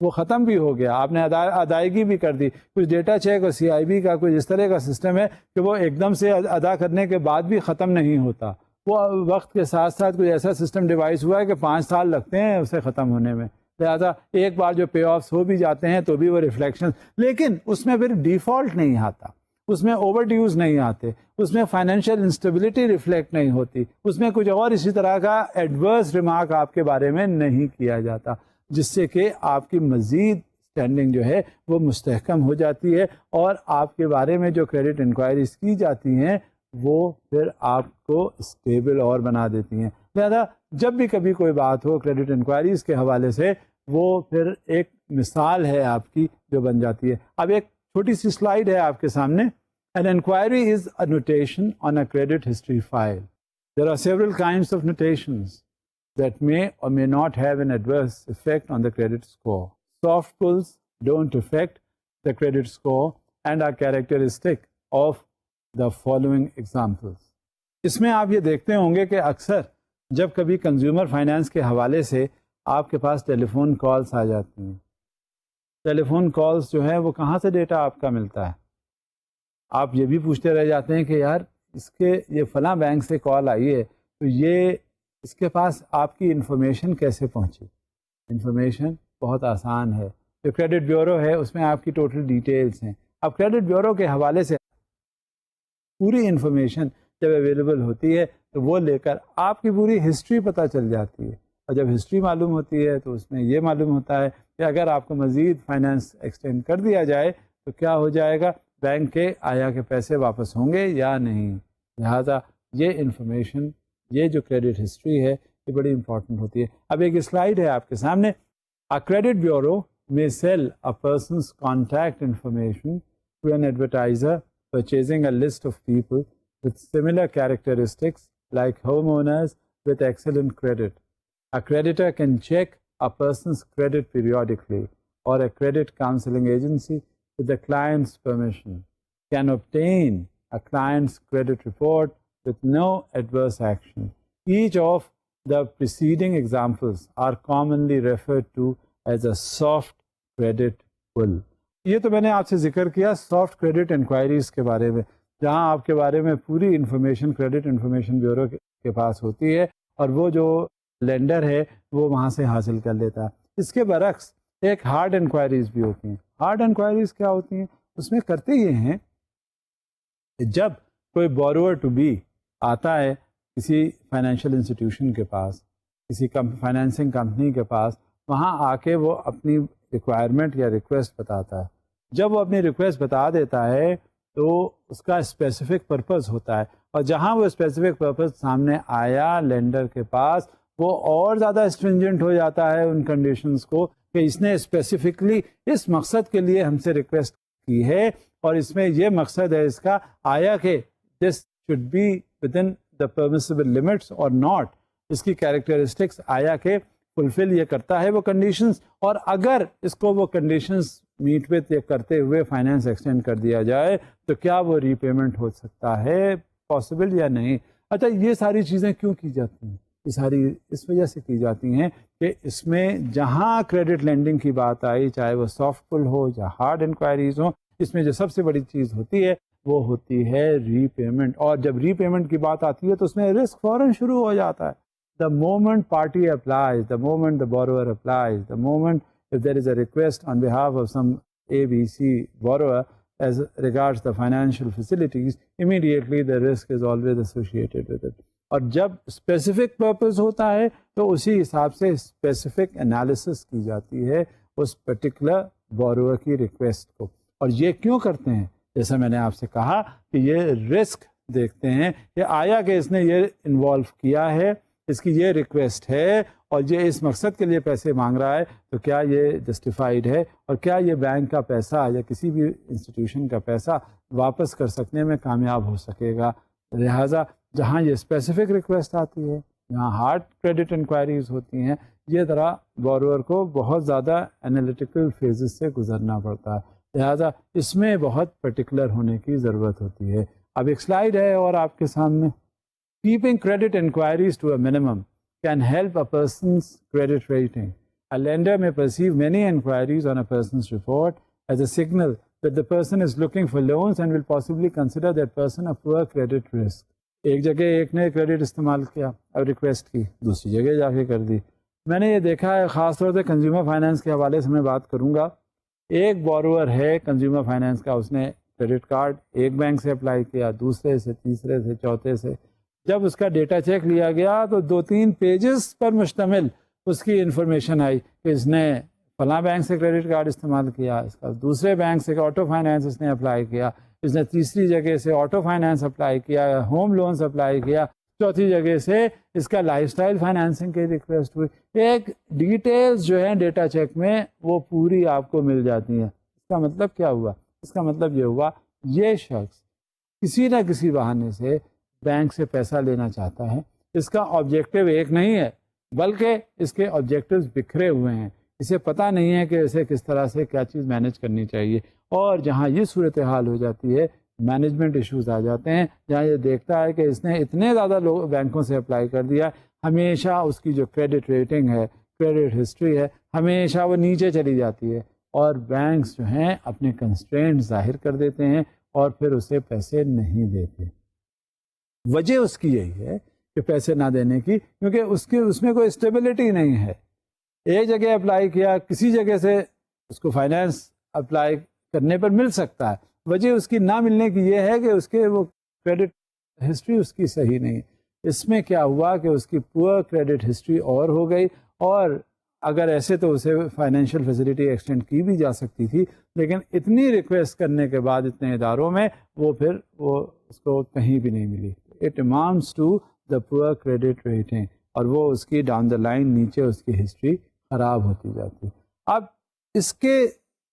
وہ ختم بھی ہو گیا، آپ نے ادائیگی بھی کر دی. کچھ ڈیٹا چیک اور CIB کا کچھ اس طرح کا سسٹم ہے کہ وہ ایک دم سے ادا کرنے کے بعد بھی ختم نہیں ہوتا. وہ وقت کے ساتھ ساتھ کوئی ایسا سسٹم ڈیوائس ہوا ہے کہ 5 سال لگتے ہیں اسے ختم ہونے میں. لہٰذا ایک بار جو پے آفس ہو بھی جاتے ہیں تو بھی وہ ریفلیکشن، لیکن اس میں پھر ڈیفالٹ نہیں آتا، اس میں اوور ڈیوز نہیں آتے، اس میں فائنینشیل انسٹیبلٹی ریفلیکٹ نہیں ہوتی، اس میں کچھ اور اسی طرح کا ایڈورس ریمارک آپ کے بارے میں نہیں کیا جاتا، جس سے کہ آپ کی مزید اسٹینڈنگ جو ہے وہ مستحکم ہو جاتی ہے، اور آپ کے بارے میں جو کریڈٹ انکوائریز کی جاتی ہیں وہ پھر آپ کو اسٹیبل اور بنا دیتی ہیں. لہذا جب بھی کبھی کوئی بات ہو کریڈٹ انکوائریز کے حوالے سے، وہ پھر ایک مثال ہے آپ کی جو بن جاتی ہے. اب ایک چھوٹی سی سلائیڈ ہے آپ کے سامنے، An inquiry is a notation on a credit history file. There are several kinds of notations that may or may not have an adverse effect on the credit score. Soft pulls don't affect the credit score and are characteristic of the following examples. اس میں آپ یہ دیکھتے ہوں گے کہ اکثر جب کبھی کنزیومر فائنانس کے حوالے سے آپ کے پاس ٹیلی فون کالس آ جاتی ہیں. ٹیلی فون کالس جو ہے وہ کہاں سے ڈیٹا آپ کا ملتا ہے؟ آپ یہ بھی پوچھتے رہ جاتے ہیں کہ یار اس کے یہ فلاں بینک سے کال آئی ہے تو یہ اس کے پاس آپ کی انفارمیشن کیسے پہنچی؟ انفارمیشن بہت آسان ہے. جو کریڈٹ بیورو ہے اس میں آپ کی ٹوٹل ڈیٹیلز ہیں. اب کریڈٹ بیورو کے حوالے سے پوری انفارمیشن جب اویلیبل ہوتی ہے تو وہ لے کر آپ کی پوری ہسٹری پتہ چل جاتی ہے. اور جب ہسٹری معلوم ہوتی ہے تو اس میں یہ معلوم ہوتا ہے کہ اگر آپ کو مزید فائنانس ایکسٹینڈ کر دیا جائے تو کیا ہو جائے گا، بینک کے آیا کے پیسے واپس ہوں گے یا نہیں. لہٰذا یہ انفارمیشن، یہ جو کریڈٹ ہسٹری ہے یہ بڑی امپورٹنٹ ہوتی ہے. اب ایک سلائیڈ ہے آپ کے سامنے. A credit bureau may sell a person's contact information to an advertiser purchasing a list of people with similar characteristics like homeowners with excellent credit. A creditor can check a person's credit periodically, or a credit counseling agency, with the client's permission, can obtain a client's credit report with no adverse action. Each of the preceding examples are commonly referred to as a soft credit pull. یہ تو میں نے آپ سے ذکر کیا soft credit enquiries کے بارے میں، جہاں آپ کے بارے میں پوری انفارمیشن کریڈٹ انفارمیشن بیورو کے پاس ہوتی ہے اور وہ جو لینڈر ہے وہ وہاں سے حاصل کر لیتا ہے. اس کے برعکس ایک ہارڈ انکوائریز بھی ہوتی ہیں. ہارڈ انکوائریز کیا ہوتی ہیں؟ اس میں کرتے یہ ہیں کہ جب کوئی بورور ٹو بی آتا ہے کسی فائنینشیل انسٹیٹیوشن کے پاس، کسی فائنینسنگ کمپنی کے پاس، وہاں آ کے وہ اپنی ریکوائرمنٹ یا ریکویسٹ بتاتا ہے. جب وہ اپنی ریکویسٹ بتا دیتا ہے تو اس کا اسپیسیفک پرپز ہوتا ہے، اور جہاں وہ اسپیسیفک پرپز سامنے آیا لینڈر کے پاس وہ اور زیادہ اسٹرنجنٹ ہو جاتا ہے ان کنڈیشنز کو کہ اس نے اسپیسیفکلی اس مقصد کے لیے ہم سے ریکویسٹ کی ہے، اور اس میں یہ مقصد ہے اس کا آیا کہ this should be within the permissible limits اور ناٹ. اس کی کیریکٹرسٹکس آیا کہ فلفل یہ کرتا ہے وہ کنڈیشنز، اور اگر اس کو وہ کنڈیشنز میٹ وتھ یہ کرتے ہوئے فائنینس ایکسٹینڈ کر دیا جائے تو کیا وہ ری پیمنٹ ہو سکتا ہے پاسبل یا نہیں. اچھا یہ ساری چیزیں کیوں کی جاتی ہیں؟ یہ ساری اس وجہ سے کی جاتی ہیں کہ اس میں جہاں کریڈٹ لینڈنگ کی بات آئی، چاہے وہ سافٹ پل ہو یا ہارڈ انکوائریز ہوں، اس میں جو سب سے بڑی چیز ہوتی ہے وہ ہوتی ہے ری پیمنٹ. اور جب ری پیمنٹ کی بات آتی ہے تو اس میں رسک فوراً شروع ہو جاتا ہے. The moment party applies, the moment the borrower applies, the moment if there is a request on behalf of some ABC borrower as regards the financial facilities, immediately the risk is always associated with it. اور جب specific purpose ہوتا ہے تو اسی حساب سے specific analysis کی جاتی ہے اس پرٹیکولر بورور کی ریکویسٹ کو. اور یہ کیوں کرتے ہیں؟ جیسا میں نے آپ سے کہا کہ یہ رسک دیکھتے ہیں کہ آیا کہ اس نے یہ انوالو کیا ہے، اس کی یہ ریکویسٹ ہے اور یہ اس مقصد کے لیے پیسے مانگ رہا ہے، تو کیا یہ جسٹیفائڈ ہے، اور کیا یہ بینک کا پیسہ یا کسی بھی انسٹیٹیوشن کا پیسہ واپس کر سکنے میں کامیاب ہو سکے گا. لہٰذا جہاں یہ اسپیسیفک ریکویسٹ آتی ہے، جہاں ہارڈ کریڈٹ انکوائریز ہوتی ہیں، یہ طرح بورور کو بہت زیادہ انالیٹیکل فیزز سے گزرنا پڑتا ہے. لہٰذا اس میں بہت پرٹیکولر ہونے کی ضرورت ہوتی ہے. اب ایک سلائیڈ ہے اور آپ کے سامنے. Keeping credit inquiries to a minimum can help a person's credit rating. A lender may perceive many inquiries on a person's report as a signal that the person is looking for loans and will possibly consider that person a poor credit risk. ایک جگہ ایک نے credit استعمال کیا اور request کی، دوسری جگہ جا کے کر دی. میں نے یہ دیکھا ہے خاص طور سے کنزیومر فائنانس کے حوالے سے میں بات کروں گا. ایک بورور ہے کنزیومر فائنانس کا، اس نے کریڈٹ کارڈ ایک بینک سے اپلائی کیا، دوسرے سے، تیسرے سے، چوتھے سے. جب اس کا ڈیٹا چیک لیا گیا تو 2-3 پیجز پر مشتمل اس کی انفارمیشن آئی کہ اس نے فلاں بینک سے کریڈٹ کارڈ استعمال کیا، اس کا دوسرے بینک سے آٹو فائنانس اس نے اپلائی کیا، اس نے تیسری جگہ سے آٹو فائنانس اپلائی کیا، ہوم لونز اپلائی کیا، چوتھی جگہ سے اس کا لائف اسٹائل فائنانسنگ کی ریکویسٹ ہوئی. ایک ڈیٹیلز جو ہیں ڈیٹا چیک میں وہ پوری آپ کو مل جاتی ہیں. اس کا مطلب کیا ہوا؟ اس کا مطلب یہ ہوا یہ شخص کسی نہ کسی بہانے سے بینک سے پیسہ لینا چاہتا ہے. اس کا آبجیکٹو ایک نہیں ہے بلکہ اس کے آبجیکٹوز بکھرے ہوئے ہیں. اسے پتہ نہیں ہے کہ اسے کس طرح سے کیا چیز مینیج کرنی چاہیے. اور جہاں یہ صورتحال ہو جاتی ہے مینجمنٹ ایشوز آ جاتے ہیں, جہاں یہ دیکھتا ہے کہ اس نے اتنے زیادہ لوگ بینکوں سے اپلائی کر دیا, ہمیشہ اس کی جو کریڈٹ ریٹنگ ہے, کریڈٹ ہسٹری ہے, ہمیشہ وہ نیچے چلی جاتی ہے, اور بینکس جو ہیں اپنے کنسٹرینٹ ظاہر کر دیتے ہیں اور پھر اسے پیسے نہیں دیتے. وجہ اس کی یہی ہے کہ پیسے نہ دینے کی, کیونکہ اس میں کوئی اسٹیبلٹی نہیں ہے. ایک جگہ اپلائی کیا, کسی جگہ سے اس کو فائنینس اپلائی کرنے پر مل سکتا ہے. وجہ اس کی نہ ملنے کی یہ ہے کہ اس کے وہ کریڈٹ ہسٹری اس کی صحیح نہیں. اس میں کیا ہوا کہ اس کی پور کریڈٹ ہسٹری اور ہو گئی, اور اگر ایسے تو اسے فائنینشیل فیسلٹی ایکسٹینڈ کی بھی جا سکتی تھی, لیکن اتنی ریکویسٹ کرنے کے بعد اتنے اداروں میں وہ اس کو کہیں بھی نہیں ملی. اٹ اماؤنٹس ٹو دا پور کریڈٹ ریٹنگ, اور وہ اس کی ڈاؤن دا لائن نیچے اس کی ہسٹری خراب ہوتی جاتی. اب اس کے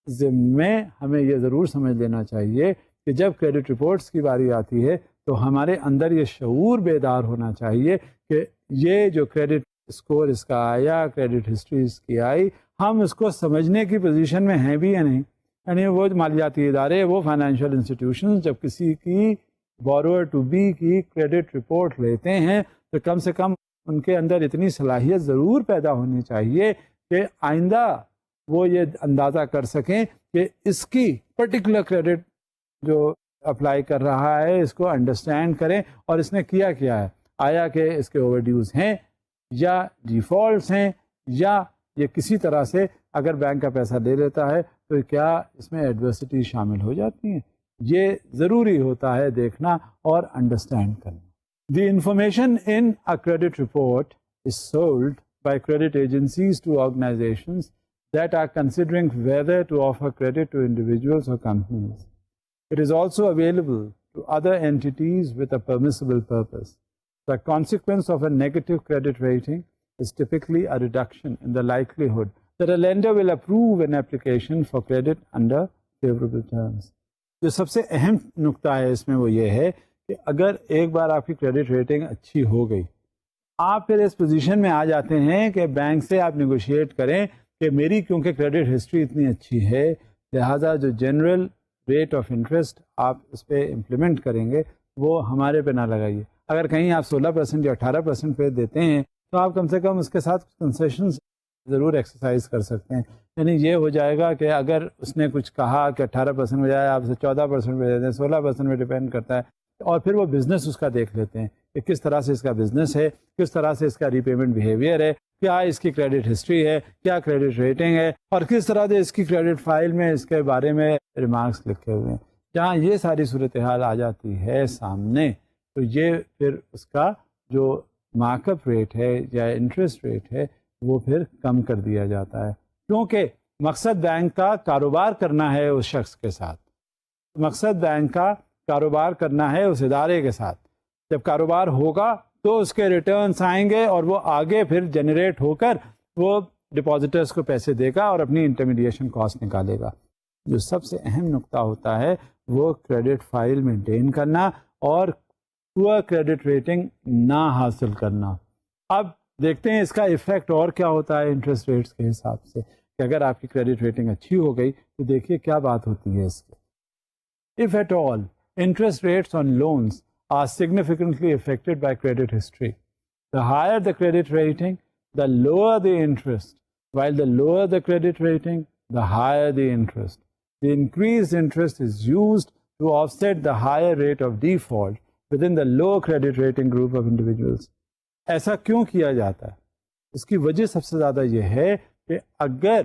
ذمے ہمیں یہ ضرور سمجھ لینا چاہیے کہ جب کریڈٹ رپورٹس کی باری آتی ہے تو ہمارے اندر یہ شعور بیدار ہونا چاہیے کہ یہ جو کریڈٹ اسکور اس کا آیا, کریڈٹ ہسٹری اس کی آئی, ہم اس کو سمجھنے کی پوزیشن میں ہیں بھی یا نہیں. یعنی وہ مالیاتی ادارے, وہ فائنینشیل انسٹیٹیوشنز جب کسی کی بورور ٹو بی کی کریڈٹ رپورٹ لیتے ہیں تو کم سے کم ان کے اندر اتنی صلاحیت ضرور پیدا ہونی چاہیے کہ آئندہ وہ یہ اندازہ کر سکیں کہ اس کی پرٹیکولر کریڈٹ جو اپلائی کر رہا ہے اس کو انڈرسٹینڈ کریں, اور اس نے کیا ہے, آیا کہ اس کے اوور ڈیوز ہیں یا ڈیفالٹس ہیں, یا یہ کسی طرح سے اگر بینک کا پیسہ لے لیتا ہے تو کیا اس میں ایڈورسٹی شامل ہو جاتی ہیں. یہ ضروری ہوتا ہے دیکھنا اور انڈرسٹینڈ کرنا. The information in a credit report is sold by credit agencies to organizations that are considering whether to offer credit to individuals or companies. It is also available to other entities with a permissible purpose. The consequence of a negative credit rating is typically a reduction in the likelihood that a lender will approve an application for credit under favorable terms. جو سب سے اہم نقطہ ہے اس میں وہ یہ ہے کہ اگر ایک بار آپ کی کریڈٹ ریٹنگ اچھی ہو گئی, آپ پھر اس پوزیشن میں آ جاتے ہیں کہ بینک سے آپ نیگوشیٹ کریں کہ میری کیونکہ کریڈٹ ہسٹری اتنی اچھی ہے لہٰذا جو جنرل ریٹ آف انٹرسٹ آپ اس پہ امپلیمنٹ کریں گے وہ ہمارے پہ نہ لگائیے. اگر کہیں آپ 16% یا 18% پہ دیتے ہیں تو آپ کم سے کم اس کے ساتھ کنسیشنز ضرور ایکسرسائز کر سکتے ہیں. یعنی یہ ہو جائے گا کہ اگر اس نے کچھ کہا کہ 18% بجائے آپ سے 14% پہ دیتے ہیں, 16% پہ ڈپینڈ کرتا ہے, اور پھر وہ بزنس اس کا دیکھ لیتے ہیں کہ کس طرح سے اس کا بزنس ہے, کس طرح سے اس کا ری پیمنٹ بیہیویئر ہے, کیا اس کی کریڈٹ ہسٹری ہے, کیا کریڈٹ ریٹنگ ہے, اور کس طرح سے اس کی کریڈٹ فائل میں اس کے بارے میں ریمارکس لکھے ہوئے ہیں. جہاں یہ ساری صورتحال آ جاتی ہے سامنے تو یہ پھر اس کا جو مارک اپ ریٹ ہے یا انٹرسٹ ریٹ ہے وہ پھر کم کر دیا جاتا ہے, کیونکہ مقصد بینک کا کاروبار کرنا ہے اس شخص کے ساتھ, مقصد بینک کا کاروبار کرنا ہے اس ادارے کے ساتھ. جب کاروبار ہوگا تو اس کے ریٹرنس آئیں گے اور وہ آگے پھر جنریٹ ہو کر وہ ڈپازیٹرس کو پیسے دے گا اور اپنی انٹرمیڈیشن کاسٹ نکالے گا. جو سب سے اہم نقطہ ہوتا ہے وہ کریڈٹ فائل مینٹین کرنا اور پور کریڈٹ ریٹنگ نہ حاصل کرنا. اب دیکھتے ہیں اس کا ایفیکٹ اور کیا ہوتا ہے انٹرسٹ ریٹس کے حساب سے, کہ اگر آپ کی کریڈٹ ریٹنگ اچھی ہو گئی تو دیکھیے کیا بات ہوتی ہے اس کی. If at all, interest rates on loans are significantly affected by credit history. The higher the credit rating, the lower the interest, while the lower the credit rating, the higher the interest. The increased interest is used to offset the higher rate of default within the low credit rating group of individuals. ایسا کیوں کیا جاتا ہے؟ اس کی وجہ سب سے زیادہ یہ ہے کہ اگر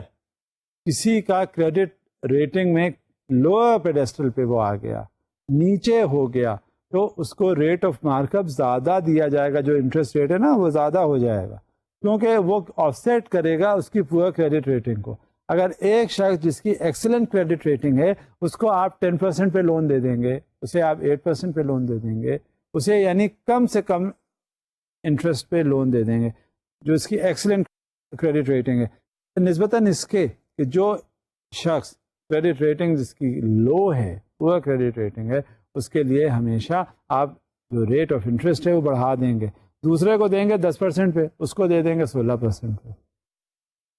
کسی کا کریڈٹ ریٹنگ میں لوور پیڈسٹل پہ وہ آ گیا, نیچے ہو گیا, تو اس کو ریٹ آف مارک اپ زیادہ دیا جائے گا, جو انٹرسٹ ریٹ ہے نا وہ زیادہ ہو جائے گا, کیونکہ وہ آف سیٹ کرے گا اس کی پور کریڈٹ ریٹنگ کو. اگر ایک شخص جس کی ایکسلنٹ کریڈٹ ریٹنگ ہے اس کو آپ 10% پہ لون دے دیں گے, اسے آپ 8% پہ لون دے دیں گے, اسے یعنی کم سے کم انٹرسٹ پہ لون دے دیں گے جو اس کی ایکسلنٹ کریڈٹ ریٹنگ ہے, نسبتاً اس کے کہ جو شخص کریڈٹ ریٹنگ جس کی لو ہے, پور کریڈٹ ریٹنگ ہے, اس کے لیے ہمیشہ آپ جو ریٹ آف انٹرسٹ ہے وہ بڑھا دیں گے. دوسرے کو دیں گے 10% پہ, اس کو دے دیں گے 16% پہ.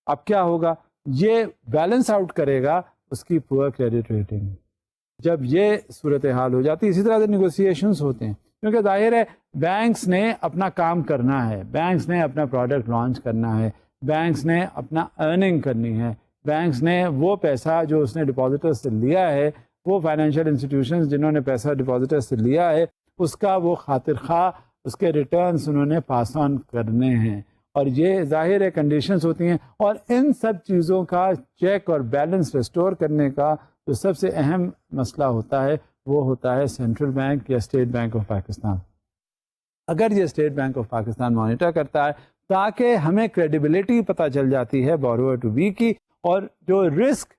اب کیا ہوگا؟ یہ بیلنس آؤٹ کرے گا اس کی پور کریڈٹ ریٹنگ. جب یہ صورتحال ہو جاتی ہے, اسی طرح سے نیگوسیشنز ہوتے ہیں, کیونکہ ظاہر ہے بینکس نے اپنا کام کرنا ہے, بینکس نے اپنا پروڈکٹ لانچ کرنا ہے, بینکس نے اپنا ارننگ کرنی ہے, بینکس نے وہ پیسہ جو اس نے ڈپازیٹر سے لیا ہے, وہ فائنینشیل انسٹیٹیوشنز جنہوں نے پیسہ ڈپازیٹر سے لیا ہے, اس کا وہ خاطر خواہ اس کے ریٹرنز انہوں نے پاس آن کرنے ہیں. اور یہ ظاہر ہے کنڈیشنز ہوتی ہیں, اور ان سب چیزوں کا چیک اور بیلنس ریسٹور کرنے کا جو سب سے اہم مسئلہ ہوتا ہے وہ ہوتا ہے سینٹرل بینک یا اسٹیٹ بینک آف پاکستان. اگر یہ state bank of Pakistan monitor کرتا ہے تاکہ ہمیں کریڈیبلٹی پتہ چل جاتی ہے بوروور ٹو بی کی, اور جو رسک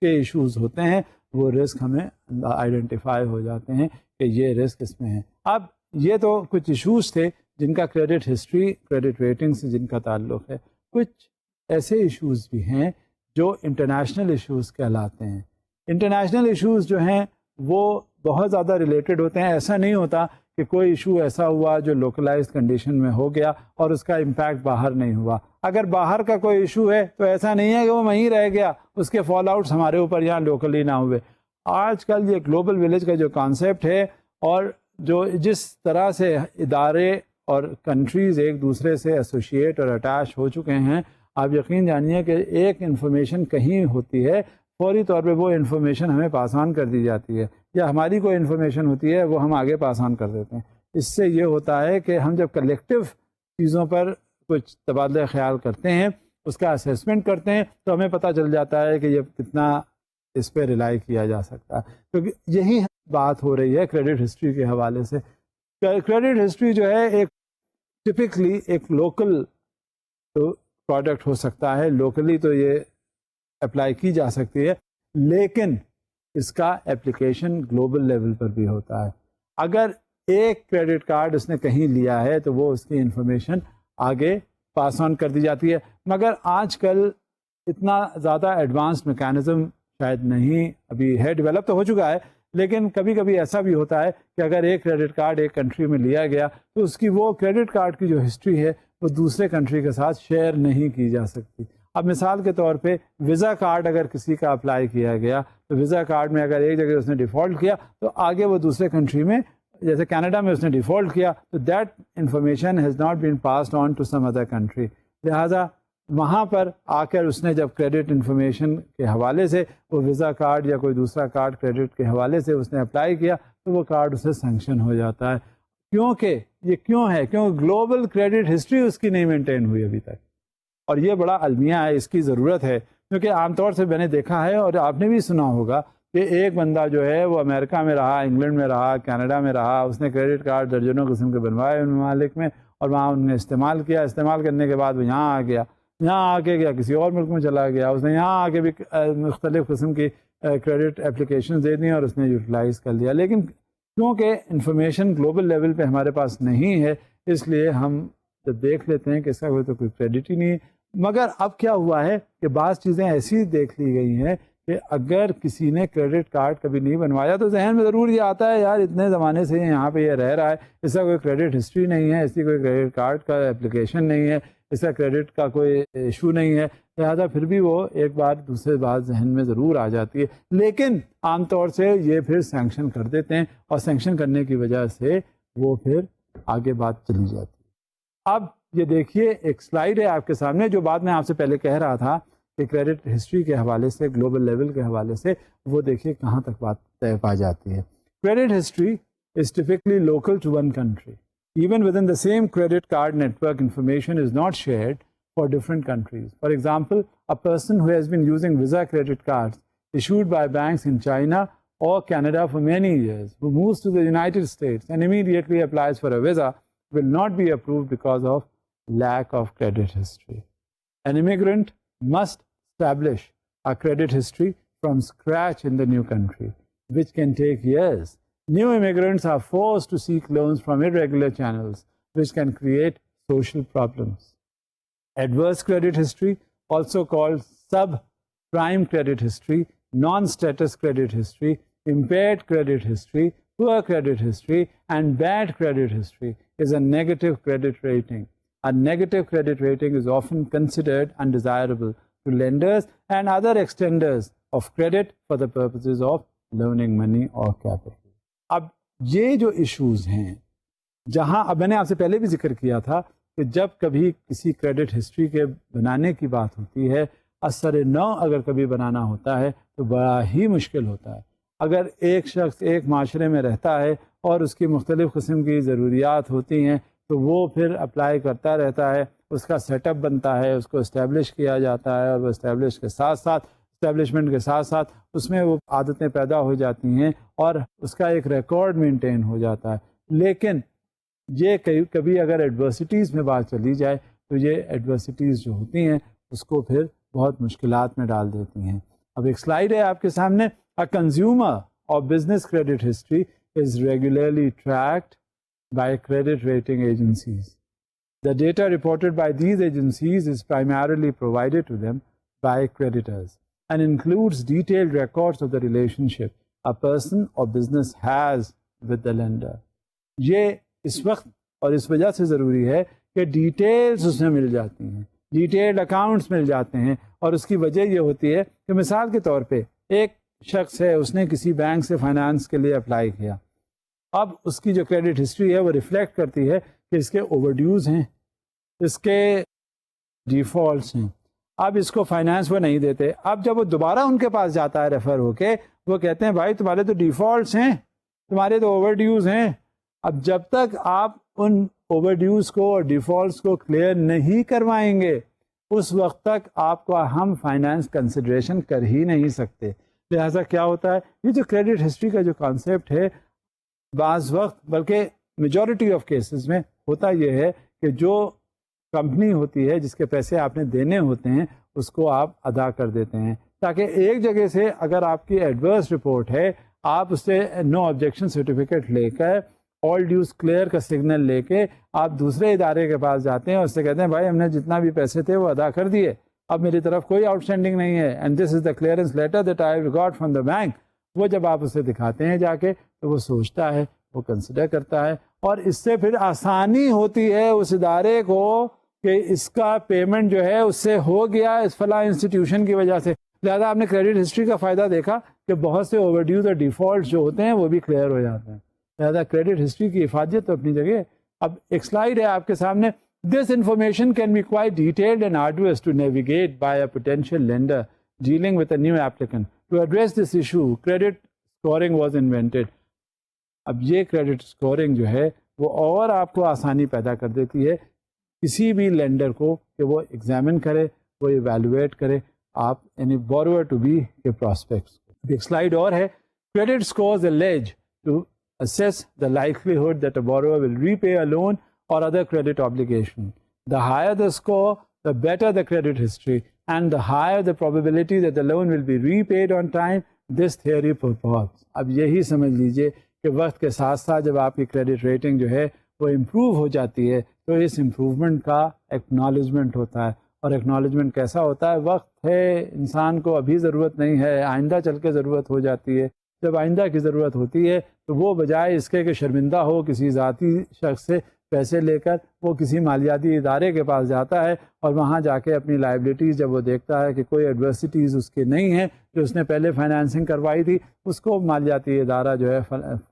کے ایشوز ہوتے ہیں وہ رسک ہمیں آئیڈینٹیفائی ہو جاتے ہیں کہ یہ رسک اس میں ہے. اب یہ تو کچھ ایشوز تھے جن کا کریڈٹ ہسٹری, کریڈٹ ریٹنگ سے جن کا تعلق ہے. کچھ ایسے ایشوز بھی ہیں جو انٹرنیشنل ایشوز کہلاتے ہیں. انٹرنیشنل ایشوز جو ہیں وہ بہت زیادہ ریلیٹڈ ہوتے ہیں. ایسا نہیں ہوتا کہ کوئی ایشو ایسا ہوا جو لوکلائزڈ کنڈیشن میں ہو گیا اور اس کا امپیکٹ باہر نہیں ہوا. اگر باہر کا کوئی ایشو ہے تو ایسا نہیں ہے کہ وہ وہیں رہ گیا, اس کے فال آؤٹس ہمارے اوپر یہاں لوکلی نہ ہوئے. آج کل یہ گلوبل ولیج کا جو کانسیپٹ ہے, اور جو جس طرح سے ادارے اور کنٹریز ایک دوسرے سے ایسوسیٹ اور اٹیچ ہو چکے ہیں, آپ یقین جانیے کہ ایک انفارمیشن کہیں ہوتی ہے فوری طور پہ وہ انفارمیشن ہمیں پاس آن کر دی جاتی ہے, یا ہماری کوئی انفارمیشن ہوتی ہے وہ ہم آگے پاس آن کر دیتے ہیں. اس سے یہ ہوتا ہے کہ ہم جب کلیکٹیو چیزوں پر کچھ تبادلہ خیال کرتے ہیں, اس کا اسیسمنٹ کرتے ہیں, تو ہمیں پتہ چل جاتا ہے کہ یہ کتنا اس پہ ریلائی کیا جا سکتا ہے. کیونکہ یہی بات ہو رہی ہے کریڈٹ ہسٹری کے حوالے سے. کریڈٹ ہسٹری جو ہے ایک ٹپکلی ایک لوکل پروڈکٹ ہو سکتا ہے, لوکلی تو یہ اپلائی کی جا سکتی ہے, لیکن اس کا اپلیکیشن گلوبل لیول پر بھی ہوتا ہے. اگر ایک کریڈٹ کارڈ اس نے کہیں لیا ہے تو وہ اس کی انفارمیشن آگے پاس آن کر دی جاتی ہے. مگر آج کل اتنا زیادہ ایڈوانس میکانزم شاید نہیں ابھی ہے, ڈیولپ تو ہو چکا ہے, لیکن کبھی کبھی ایسا بھی ہوتا ہے کہ اگر ایک کریڈٹ کارڈ ایک کنٹری میں لیا گیا تو اس کی وہ کریڈٹ کارڈ کی جو ہسٹری ہے وہ دوسرے کنٹری کے ساتھ شیئر نہیں کی جا سکتی. اب مثال کے طور پہ ویزا کارڈ اگر کسی کا اپلائی کیا گیا تو ویزا کارڈ میں اگر ایک جگہ اس نے ڈیفالٹ کیا تو آگے وہ دوسرے کنٹری میں, جیسے کینیڈا میں اس نے ڈیفالٹ کیا, تو that information has not been passed on to some other country. لہٰذا وہاں پر آ کر اس نے جب کریڈٹ انفارمیشن کے حوالے سے وہ ویزا کارڈ یا کوئی دوسرا کارڈ کریڈٹ کے حوالے سے اس نے اپلائی کیا تو وہ کارڈ اسے سینکشن ہو جاتا ہے. کیونکہ یہ کیوں ہے؟ کیونکہ گلوبل کریڈٹ ہسٹری اس کی نہیں مینٹین ہوئی ابھی تک, اور یہ بڑا المیہ ہے, اس کی ضرورت ہے. کیونکہ عام طور سے میں نے دیکھا ہے اور آپ نے بھی سنا ہوگا کہ ایک بندہ جو ہے وہ امریکہ میں رہا, انگلینڈ میں رہا, کینیڈا میں رہا, اس نے کریڈٹ کارڈ درجنوں قسم کے بنوائے ان ممالک میں, اور وہاں انہوں نے استعمال کیا. استعمال کرنے کے بعد وہ یہاں آ گیا, یہاں آ کے گیا کسی اور ملک میں چلا گیا, اس نے یہاں آ کے بھی مختلف قسم کی کریڈٹ اپلیکیشن دے دی اور اس نے یوٹیلائز کر لیا. لیکن کیونکہ انفارمیشن گلوبل لیول پہ ہمارے پاس نہیں ہے, اس لیے ہم جب دیکھ لیتے ہیں کہ اس کا کوئی کریڈٹ ہی نہیں ہے. مگر اب کیا ہوا ہے کہ بعض چیزیں ایسی دیکھ لی گئی ہیں کہ اگر کسی نے کریڈٹ کارڈ کبھی نہیں بنوایا تو ذہن میں ضرور یہ آتا ہے یار اتنے زمانے سے یہاں پہ یہ رہ رہا ہے, اس کا کوئی کریڈٹ ہسٹری نہیں ہے, اس کی کوئی کریڈٹ کارڈ کا اپلیکیشن نہیں ہے, اس کا کریڈٹ کا کوئی ایشو نہیں ہے. لہٰذا پھر بھی وہ ایک بار دوسرے بات ذہن میں ضرور آ جاتی ہے, لیکن عام طور سے یہ پھر سینکشن کر دیتے ہیں, اور سینکشن کرنے کی وجہ سے وہ پھر آگے بات چلی جاتی ہے. اب یہ دیکھیے ایک سلائیڈ ہے آپ کے سامنے, جو بات میں آپ سے پہلے کہہ رہا تھا کہ کریڈٹ ہسٹری کے حوالے سے, گلوبل لیول کے حوالے سے, وہ دیکھیے کہاں تک بات طے پا جاتی ہے. Credit history is typically local to one country. Even within the same credit card network, information is not shared for different countries. For example, a person who has been using Visa credit cards issued by banks in China or Canada for many years, who moves to the United States and immediately applies for a visa, will not be approved because of lack of credit history. An immigrant must establish a credit history from scratch in the new country, which can take years. New immigrants are forced to seek loans from irregular channels, which can create social problems. Adverse credit history, also called subprime credit history, non-status credit history, impaired credit history, poor credit history and bad credit history is a negative credit rating. A negative credit rating is often considered undesirable to lenders and other extenders of credit for the purposes of loaning money or capital. اب یہ جو issues ہیں جہاں اب میں نے آپ سے پہلے بھی ذکر کیا تھا کہ جب کبھی کسی کریڈٹ ہسٹری کے بنانے کی بات ہوتی ہے، اثر نو اگر کبھی بنانا ہوتا ہے تو بڑا ہی مشکل ہوتا ہے. اگر ایک شخص ایک معاشرے میں رہتا ہے اور اس کی مختلف قسم کی ضروریات ہوتی ہیں تو وہ پھر اپلائی کرتا رہتا ہے، اس کا سیٹ اپ بنتا ہے، اس کو اسٹیبلش کیا جاتا ہے، اور وہ اسٹیبلشمنٹ کے ساتھ ساتھ اس میں وہ عادتیں پیدا ہو جاتی ہیں اور اس کا ایک ریکارڈ مینٹین ہو جاتا ہے. لیکن یہ کبھی اگر ایڈورسٹیز میں بات چلی جائے تو یہ ایڈورسٹیز جو ہوتی ہیں اس کو پھر بہت مشکلات میں ڈال دیتی ہیں. اب ایک سلائیڈ ہے آپ کے سامنے. A consumer of business credit history is regularly tracked by credit rating agencies. The data reported by these agencies is primarily provided to them by creditors and includes detailed records of the relationship a person or business has with the lender. یہ اس وقت اور اس وجہ سے ضروری ہے کہ details اس میں مل جاتی ہیں، ڈیٹیلڈ اکاؤنٹس مل جاتے ہیں، اور اس کی وجہ یہ ہوتی ہے کہ مثال کے طور پہ ایک شخص ہے، اس نے کسی بینک سے فائنانس کے لیے اپلائی کیا. اب اس کی جو کریڈٹ ہسٹری ہے وہ ریفلیکٹ کرتی ہے کہ اس کے اوور ڈیوز ہیں، اس کے ڈیفالٹس ہیں. اب اس کو فائنانس وہ نہیں دیتے. اب جب وہ دوبارہ ان کے پاس جاتا ہے ریفر ہو کے، وہ کہتے ہیں بھائی تمہارے تو ڈیفالٹس ہیں، تمہارے تو اوور ڈیوز ہیں. اب جب تک آپ ان اوور ڈیوز کو اور ڈیفالٹس کو کلیئر نہیں کروائیں گے اس وقت تک آپ کو ہم فائنانس کنسیڈریشن کر ہی نہیں سکتے. لہٰذا کیا ہوتا ہے، یہ جو کریڈٹ ہسٹری کا جو کانسیپٹ ہے بعض وقت بلکہ میجورٹی آف کیسز میں ہوتا یہ ہے کہ جو کمپنی ہوتی ہے جس کے پیسے آپ نے دینے ہوتے ہیں اس کو آپ ادا کر دیتے ہیں، تاکہ ایک جگہ سے اگر آپ کی ایڈورس رپورٹ ہے آپ اس سے نو آبجیکشن سرٹیفکیٹ لے کر آل ڈیوز کلیئر کا سگنل لے کے آپ دوسرے ادارے کے پاس جاتے ہیں اور اس سے کہتے ہیں بھائی ہم نے جتنا بھی پیسے تھے وہ ادا کر دیے، اب میری طرف کوئی آؤٹ اسٹینڈنگ نہیں ہے، and this is the clearance letter that I got from the bank. وہ جب آپ اسے دکھاتے ہیں جا کے تو وہ سوچتا ہے، وہ کنسیڈر کرتا ہے، اور اس سے پھر آسانی ہوتی ہے اس ادارے کو کہ اس کا پیمنٹ جو ہے اس سے ہو گیا اس فلاں انسٹیٹیوشن کی وجہ سے. لہٰذا آپ نے کریڈٹ ہسٹری کا فائدہ دیکھا کہ بہت سے اوور ڈیوز اور ڈیفالٹ جو ہوتے ہیں وہ بھی کلیئر ہو جاتے ہیں. لہٰذا کریڈٹ ہسٹری کی حفاظت تو اپنی جگہ. اب ایک سلائیڈ ہے آپ کے سامنے. This information can be quite detailed and arduous to navigate by a potential lender dealing with a new applicant. To address this issue, credit scoring was invented. اب یہ کریڈٹ اسکورنگ جو ہے وہ اور آپ کو آسانی پیدا کر دیتی ہے کسی بھی لینڈر کو کہ وہ ایگزامن کرے، وہ ایویلویٹ کرے آپ یعنی بوروور ٹو بی کے پراسپیکٹس. ایک سلائیڈ اور ہے. Credit scores allege to assess the likelihood that a borrower will repay a loan or other credit obligation. The higher the score, the better the credit history, and the higher the probability that the loan will be repaid on time. This theory purports. اب یہی سمجھ لیجئے کہ وقت کے ساتھ ساتھ جب آپ کی کریڈٹ ریٹنگ جو ہے وہ امپروو ہو جاتی ہے تو اس امپروومنٹ کا ایکنالجمنٹ ہوتا ہے. اور ایکنالجمنٹ کیسا ہوتا ہے؟ وقت ہے، انسان کو ابھی ضرورت نہیں ہے، آئندہ چل کے ضرورت ہو جاتی ہے. جب آئندہ کی ضرورت ہوتی ہے تو وہ بجائے اس کے کہ شرمندہ ہو کسی ذاتی شخص سے پیسے لے کر، وہ کسی مالیاتی ادارے کے پاس جاتا ہے اور وہاں جا کے اپنی لائبلٹیز جب وہ دیکھتا ہے کہ کوئی ایڈورسٹیز اس کے نہیں ہیں جو اس نے پہلے فائنانسنگ کروائی تھی، اس کو مالیاتی ادارہ جو ہے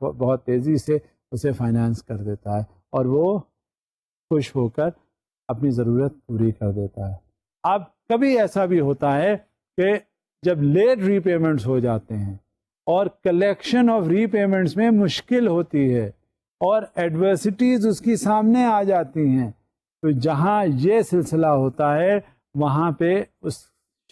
بہت تیزی سے اسے فائنانس کر دیتا ہے اور وہ خوش ہو کر اپنی ضرورت پوری کر دیتا ہے. اب کبھی ایسا بھی ہوتا ہے کہ جب لیٹ ری پیمنٹس ہو جاتے ہیں اور کلیکشن آف ری پیمنٹس میں مشکل ہوتی ہے اور ایڈورسٹیز اس کی سامنے آ جاتی ہیں، تو جہاں یہ سلسلہ ہوتا ہے وہاں پہ اس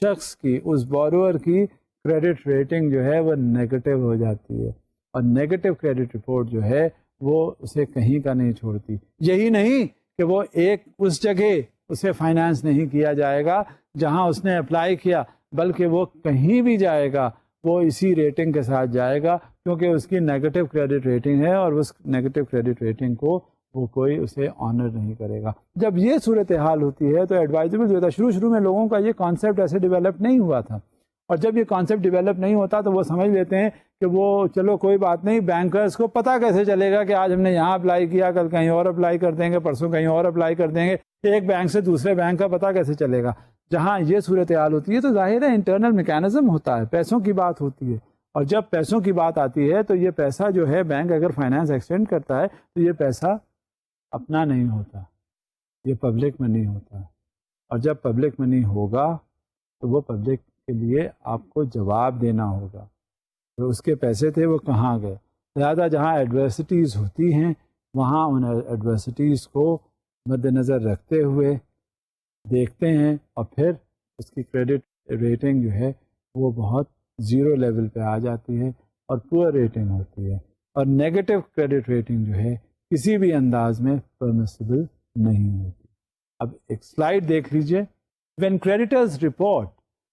شخص کی، اس بورور کی کریڈٹ ریٹنگ جو ہے وہ نیگیٹو ہو جاتی ہے، اور نیگیٹو کریڈٹ رپورٹ جو ہے وہ اسے کہیں کا نہیں چھوڑتی. یہی نہیں کہ وہ ایک اس جگہ اسے فائنانس نہیں کیا جائے گا جہاں اس نے اپلائی کیا، بلکہ وہ کہیں بھی جائے گا وہ اسی ریٹنگ کے ساتھ جائے گا کیونکہ اس کی نیگیٹو کریڈٹ ریٹنگ ہے اور اس نیگیٹو کریڈٹ ریٹنگ کو وہ کوئی اسے آنر نہیں کرے گا. جب یہ صورتحال ہوتی ہے تو ایڈوائزبل جو تھا، شروع میں لوگوں کا یہ کانسیپٹ ایسے ڈیولپ نہیں ہوا تھا اور جب یہ کانسیپٹ ڈیولپ نہیں ہوتا تو وہ سمجھ لیتے ہیں کہ وہ چلو کوئی بات نہیں، بینکرز کو پتہ کیسے چلے گا کہ آج ہم نے یہاں اپلائی کیا، کل کہیں اور اپلائی کر دیں گے، پرسوں کہیں اور اپلائی کر دیں گے، ایک بینک سے دوسرے بینک کا پتہ کیسے چلے گا؟ جہاں یہ صورتحال ہوتی ہے تو ظاہر ہے انٹرنل میکینزم ہوتا ہے، پیسوں کی بات ہوتی ہے، اور جب پیسوں کی بات آتی ہے تو یہ پیسہ جو ہے بینک اگر فائنانس ایکسٹینڈ کرتا ہے تو یہ پیسہ اپنا نہیں ہوتا، یہ پبلک منی ہوتا ہے، اور جب پبلک منی ہوگا تو وہ پبلک کے لیے آپ کو جواب دینا ہوگا، تو اس کے پیسے تھے وہ کہاں گئے۔ لہٰذا جہاں ایڈورسٹیز ہوتی ہیں وہاں ان ایڈورسٹیز کو مد نظر رکھتے ہوئے دیکھتے ہیں، اور پھر اس کی کریڈٹ ریٹنگ جو ہے وہ بہت زیرو لیول پہ آ جاتی ہے اور پور ریٹنگ ہوتی ہے، اور نیگیٹو کریڈٹ ریٹنگ جو ہے کسی بھی انداز میں پرمیسیبل نہیں ہوتی۔ اب ایک سلائیڈ دیکھ لیجئے۔ When creditors report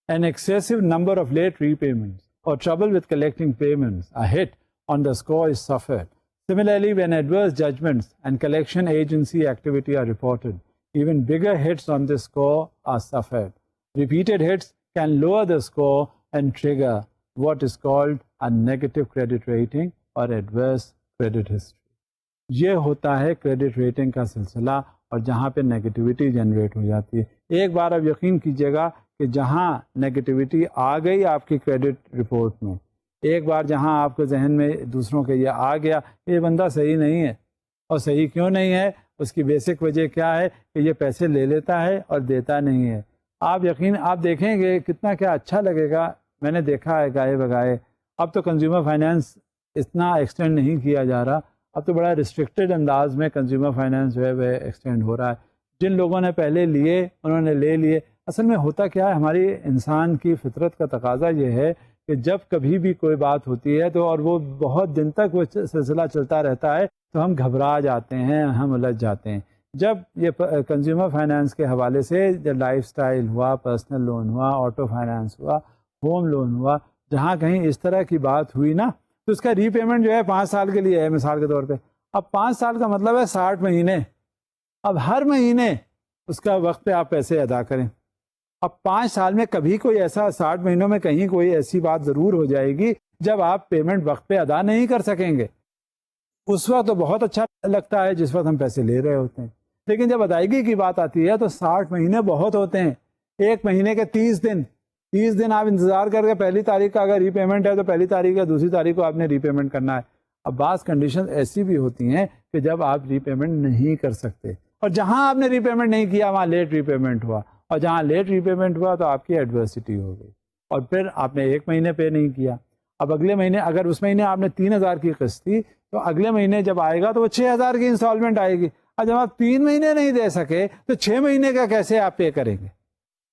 an excessive number of late repayments or trouble with collecting payments, a hit on the score is suffered. Similarly, when adverse judgments and collection agency activity are reported, even bigger hits on this score are suffered. Repeated hits can lower the score and trigger what is called a negative credit rating or adverse credit history. یہ ہوتا ہے credit rating کا سلسلہ، اور جہاں پہ negativity generate ہو جاتی ہے۔ ایک بار اب یقین کیجئے گا کہ جہاں نیگیٹیوٹی آ گئی آپ کی کریڈٹ رپورٹ میں، ایک بار جہاں آپ کے ذہن میں دوسروں کے یہ آ گیا کہ یہ بندہ صحیح نہیں ہے، اور صحیح کیوں نہیں ہے، اس کی بیسک وجہ کیا ہے کہ یہ پیسے لے لیتا ہے اور دیتا نہیں ہے۔ آپ دیکھیں گے کتنا کیا اچھا لگے گا، میں نے دیکھا ہے گائے بگائے، اب تو کنزیومر فائنینس اتنا ایکسٹینڈ نہیں کیا جا رہا، اب تو بڑا ریسٹرکٹیڈ انداز میں کنزیومر فائنینس جو ہے وہ ایکسٹینڈ ہو رہا ہے۔ جن لوگوں نے پہلے لیے انہوں نے لے لیے۔ اصل میں ہوتا کیا ہے، ہماری انسان کی فطرت کا تقاضا یہ ہے کہ جب کبھی بھی کوئی بات ہوتی ہے تو اور وہ بہت دن تک وہ سلسلہ چلتا رہتا ہے تو ہم گھبرا جاتے ہیں، ہم الجھ جاتے ہیں۔ جب یہ کنزیومر فائنینس کے حوالے سے جب لائف سٹائل ہوا، پرسنل لون ہوا، آٹو فائنینس ہوا، ہوم لون ہوا، جہاں کہیں اس طرح کی بات ہوئی نا تو اس کا ری پیمنٹ جو ہے 5 سال کے لیے ہے مثال کے طور پہ۔ اب 5 سال کا مطلب ہے 60 مہینے، اب ہر مہینے اس کا وقت پہ آپ پیسے ادا کریں۔ اب 5 سال میں کبھی کوئی ایسا 60 مہینوں میں کہیں کوئی ایسی بات ضرور ہو جائے گی جب آپ پیمنٹ وقت پہ ادا نہیں کر سکیں گے۔ اس وقت تو بہت اچھا لگتا ہے جس وقت ہم پیسے لے رہے ہوتے ہیں، لیکن جب ادائیگی کی بات آتی ہے تو 60 مہینے بہت ہوتے ہیں۔ ایک مہینے کے 30 دن آپ انتظار کر کے پہلی تاریخ کا اگر ری پیمنٹ ہے تو پہلی تاریخ یا دوسری تاریخ کو آپ نے ری پیمنٹ کرنا ہے۔ اب بعض کنڈیشن ایسی بھی ہوتی ہیں کہ جب آپ ری پیمنٹ نہیں کر سکتے، اور جہاں آپ نے ری پیمنٹ نہیں کیا وہاں لیٹ ری پیمنٹ ہوا، اور جہاں لیٹ ری پیمنٹ ہوا تو آپ کی ایڈورسٹی ہو گئی، اور پھر آپ نے 1 مہینے پے نہیں کیا۔ اب اگلے مہینے اگر اس مہینے آپ نے 3000 کی قسط تھی تو اگلے مہینے جب آئے گا تو وہ 6000 کی انسٹالمنٹ آئے گی، اور جب آپ 3 مہینے نہیں دے سکے تو 6 مہینے کا کیسے آپ پے کریں گے؟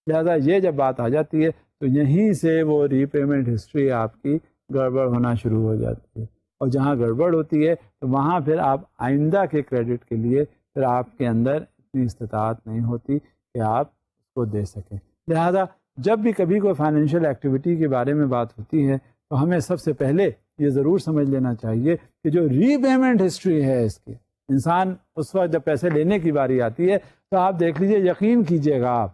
لہٰذا یہ جب بات آ جاتی ہے تو یہیں سے وہ ری پیمنٹ ہسٹری آپ کی گڑبڑ ہونا شروع ہو جاتی ہے، اور جہاں گڑبڑ ہوتی ہے تو وہاں پھر آپ آئندہ کے کریڈٹ کے لیے پھر آپ کے اندر اتنی استطاعت نہیں ہوتی کہ آپ اس کو دے سکیں۔ لہذا جب بھی کبھی کوئی فائنینشیل ایکٹیویٹی کے بارے میں بات ہوتی ہے تو ہمیں سب سے پہلے یہ ضرور سمجھ لینا چاہیے کہ جو ری پیمنٹ ہسٹری ہے اس کی، انسان اس وقت جب پیسے لینے کی باری آتی ہے تو آپ دیکھ لیجئے، یقین کیجئے گا آپ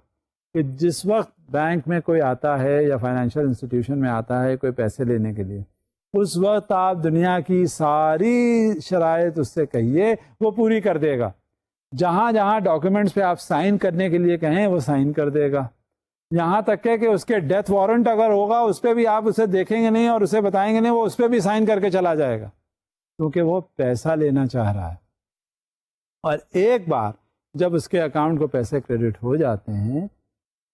کہ جس وقت بینک میں کوئی آتا ہے یا فائنینشیل انسٹیٹیوشن میں آتا ہے کوئی پیسے لینے کے لیے، اس وقت آپ دنیا کی ساری شرائط اس سے کہیے وہ پوری کر دے گا۔ جہاں جہاں ڈاکیومنٹس پہ آپ سائن کرنے کے لیے کہیں وہ سائن کر دے گا، یہاں تک کہ اس کے ڈیتھ وارنٹ اگر ہوگا اس پہ بھی آپ اسے دیکھیں گے نہیں اور اسے بتائیں گے نہیں، وہ اس پہ بھی سائن کر کے چلا جائے گا، کیونکہ وہ پیسہ لینا چاہ رہا ہے۔ اور ایک بار جب اس کے اکاؤنٹ کو پیسے کریڈٹ ہو جاتے ہیں،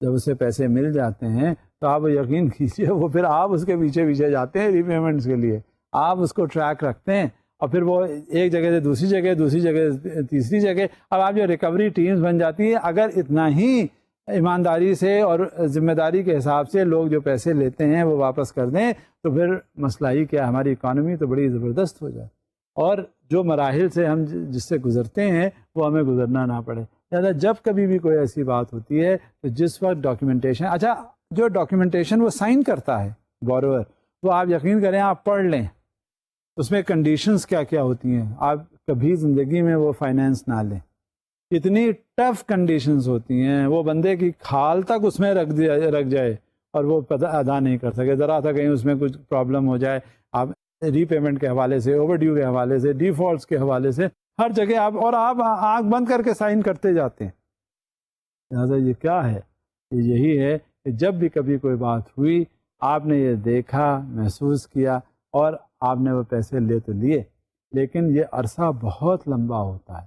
جب اسے پیسے مل جاتے ہیں تو آپ یقین کیجیے وہ پھر آپ اس کے پیچھے پیچھے جاتے ہیں ری پیمنٹس کے لیے، آپ اس کو ٹریک رکھتے ہیں، اور پھر وہ ایک جگہ سے دوسری جگہ، دوسری جگہ سے تیسری جگہ، اب آپ جو ریکوری ٹیمز بن جاتی ہیں، اگر اتنا ہی ایمانداری سے اور ذمہ داری کے حساب سے لوگ جو پیسے لیتے ہیں وہ واپس کر دیں تو پھر مسئلہ ہی کیا، ہماری اکانومی تو بڑی زبردست ہو جائے، اور جو مراحل سے ہم جس سے گزرتے ہیں وہ ہمیں گزرنا نہ پڑے۔ لہٰذا جب کبھی بھی کوئی ایسی بات ہوتی ہے تو جس وقت ڈاکیومنٹیشن، اچھا جو ڈاکیومنٹیشن وہ سائن کرتا ہے بورور، وہ آپ یقین کریں آپ پڑھ لیں، اس میں کنڈیشنز کیا کیا ہوتی ہیں، آپ کبھی زندگی میں وہ فائنینس نہ لیں، اتنی ٹف کنڈیشنز ہوتی ہیں، وہ بندے کی کھال تک اس میں رکھ جائے اور وہ ادا نہیں کر سکے، ذرا سا کہیں اس میں کچھ پرابلم ہو جائے، آپ ری پیمنٹ کے حوالے سے، اوور ڈیو کے حوالے سے، ڈیفالٹس کے حوالے سے، ہر جگہ آپ آنکھ بند کر کے سائن کرتے جاتے ہیں. لہٰذا یہ کیا ہے؟ یہی ہے کہ جب بھی کبھی کوئی بات ہوئی، آپ نے یہ دیکھا، محسوس کیا، اور آپ نے وہ پیسے لے تو لیے، لیکن یہ عرصہ بہت لمبا ہوتا ہے.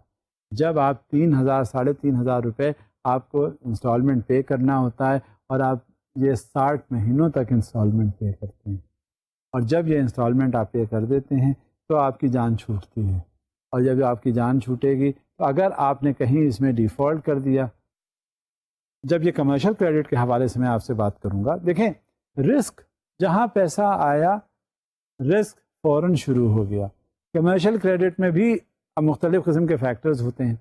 جب آپ 3,000 3,500 روپے آپ کو انسٹالمنٹ پے کرنا ہوتا ہے، اور آپ یہ 60 مہینوں تک انسٹالمنٹ پے کرتے ہیں، اور جب یہ انسٹالمنٹ آپ پے کر دیتے ہیں تو آپ کی جان چھوٹتی ہے. اور جب آپ کی جان چھوٹے گی تو اگر آپ نے کہیں اس میں ڈیفالٹ کر دیا، جب یہ کمرشل کریڈٹ کے حوالے سے میں آپ سے بات کروں گا، دیکھیں رسک جہاں پیسہ آیا، رسک فوراً شروع ہو گیا. کمرشل کریڈٹ میں بھی مختلف قسم کے فیکٹرز ہوتے ہیں.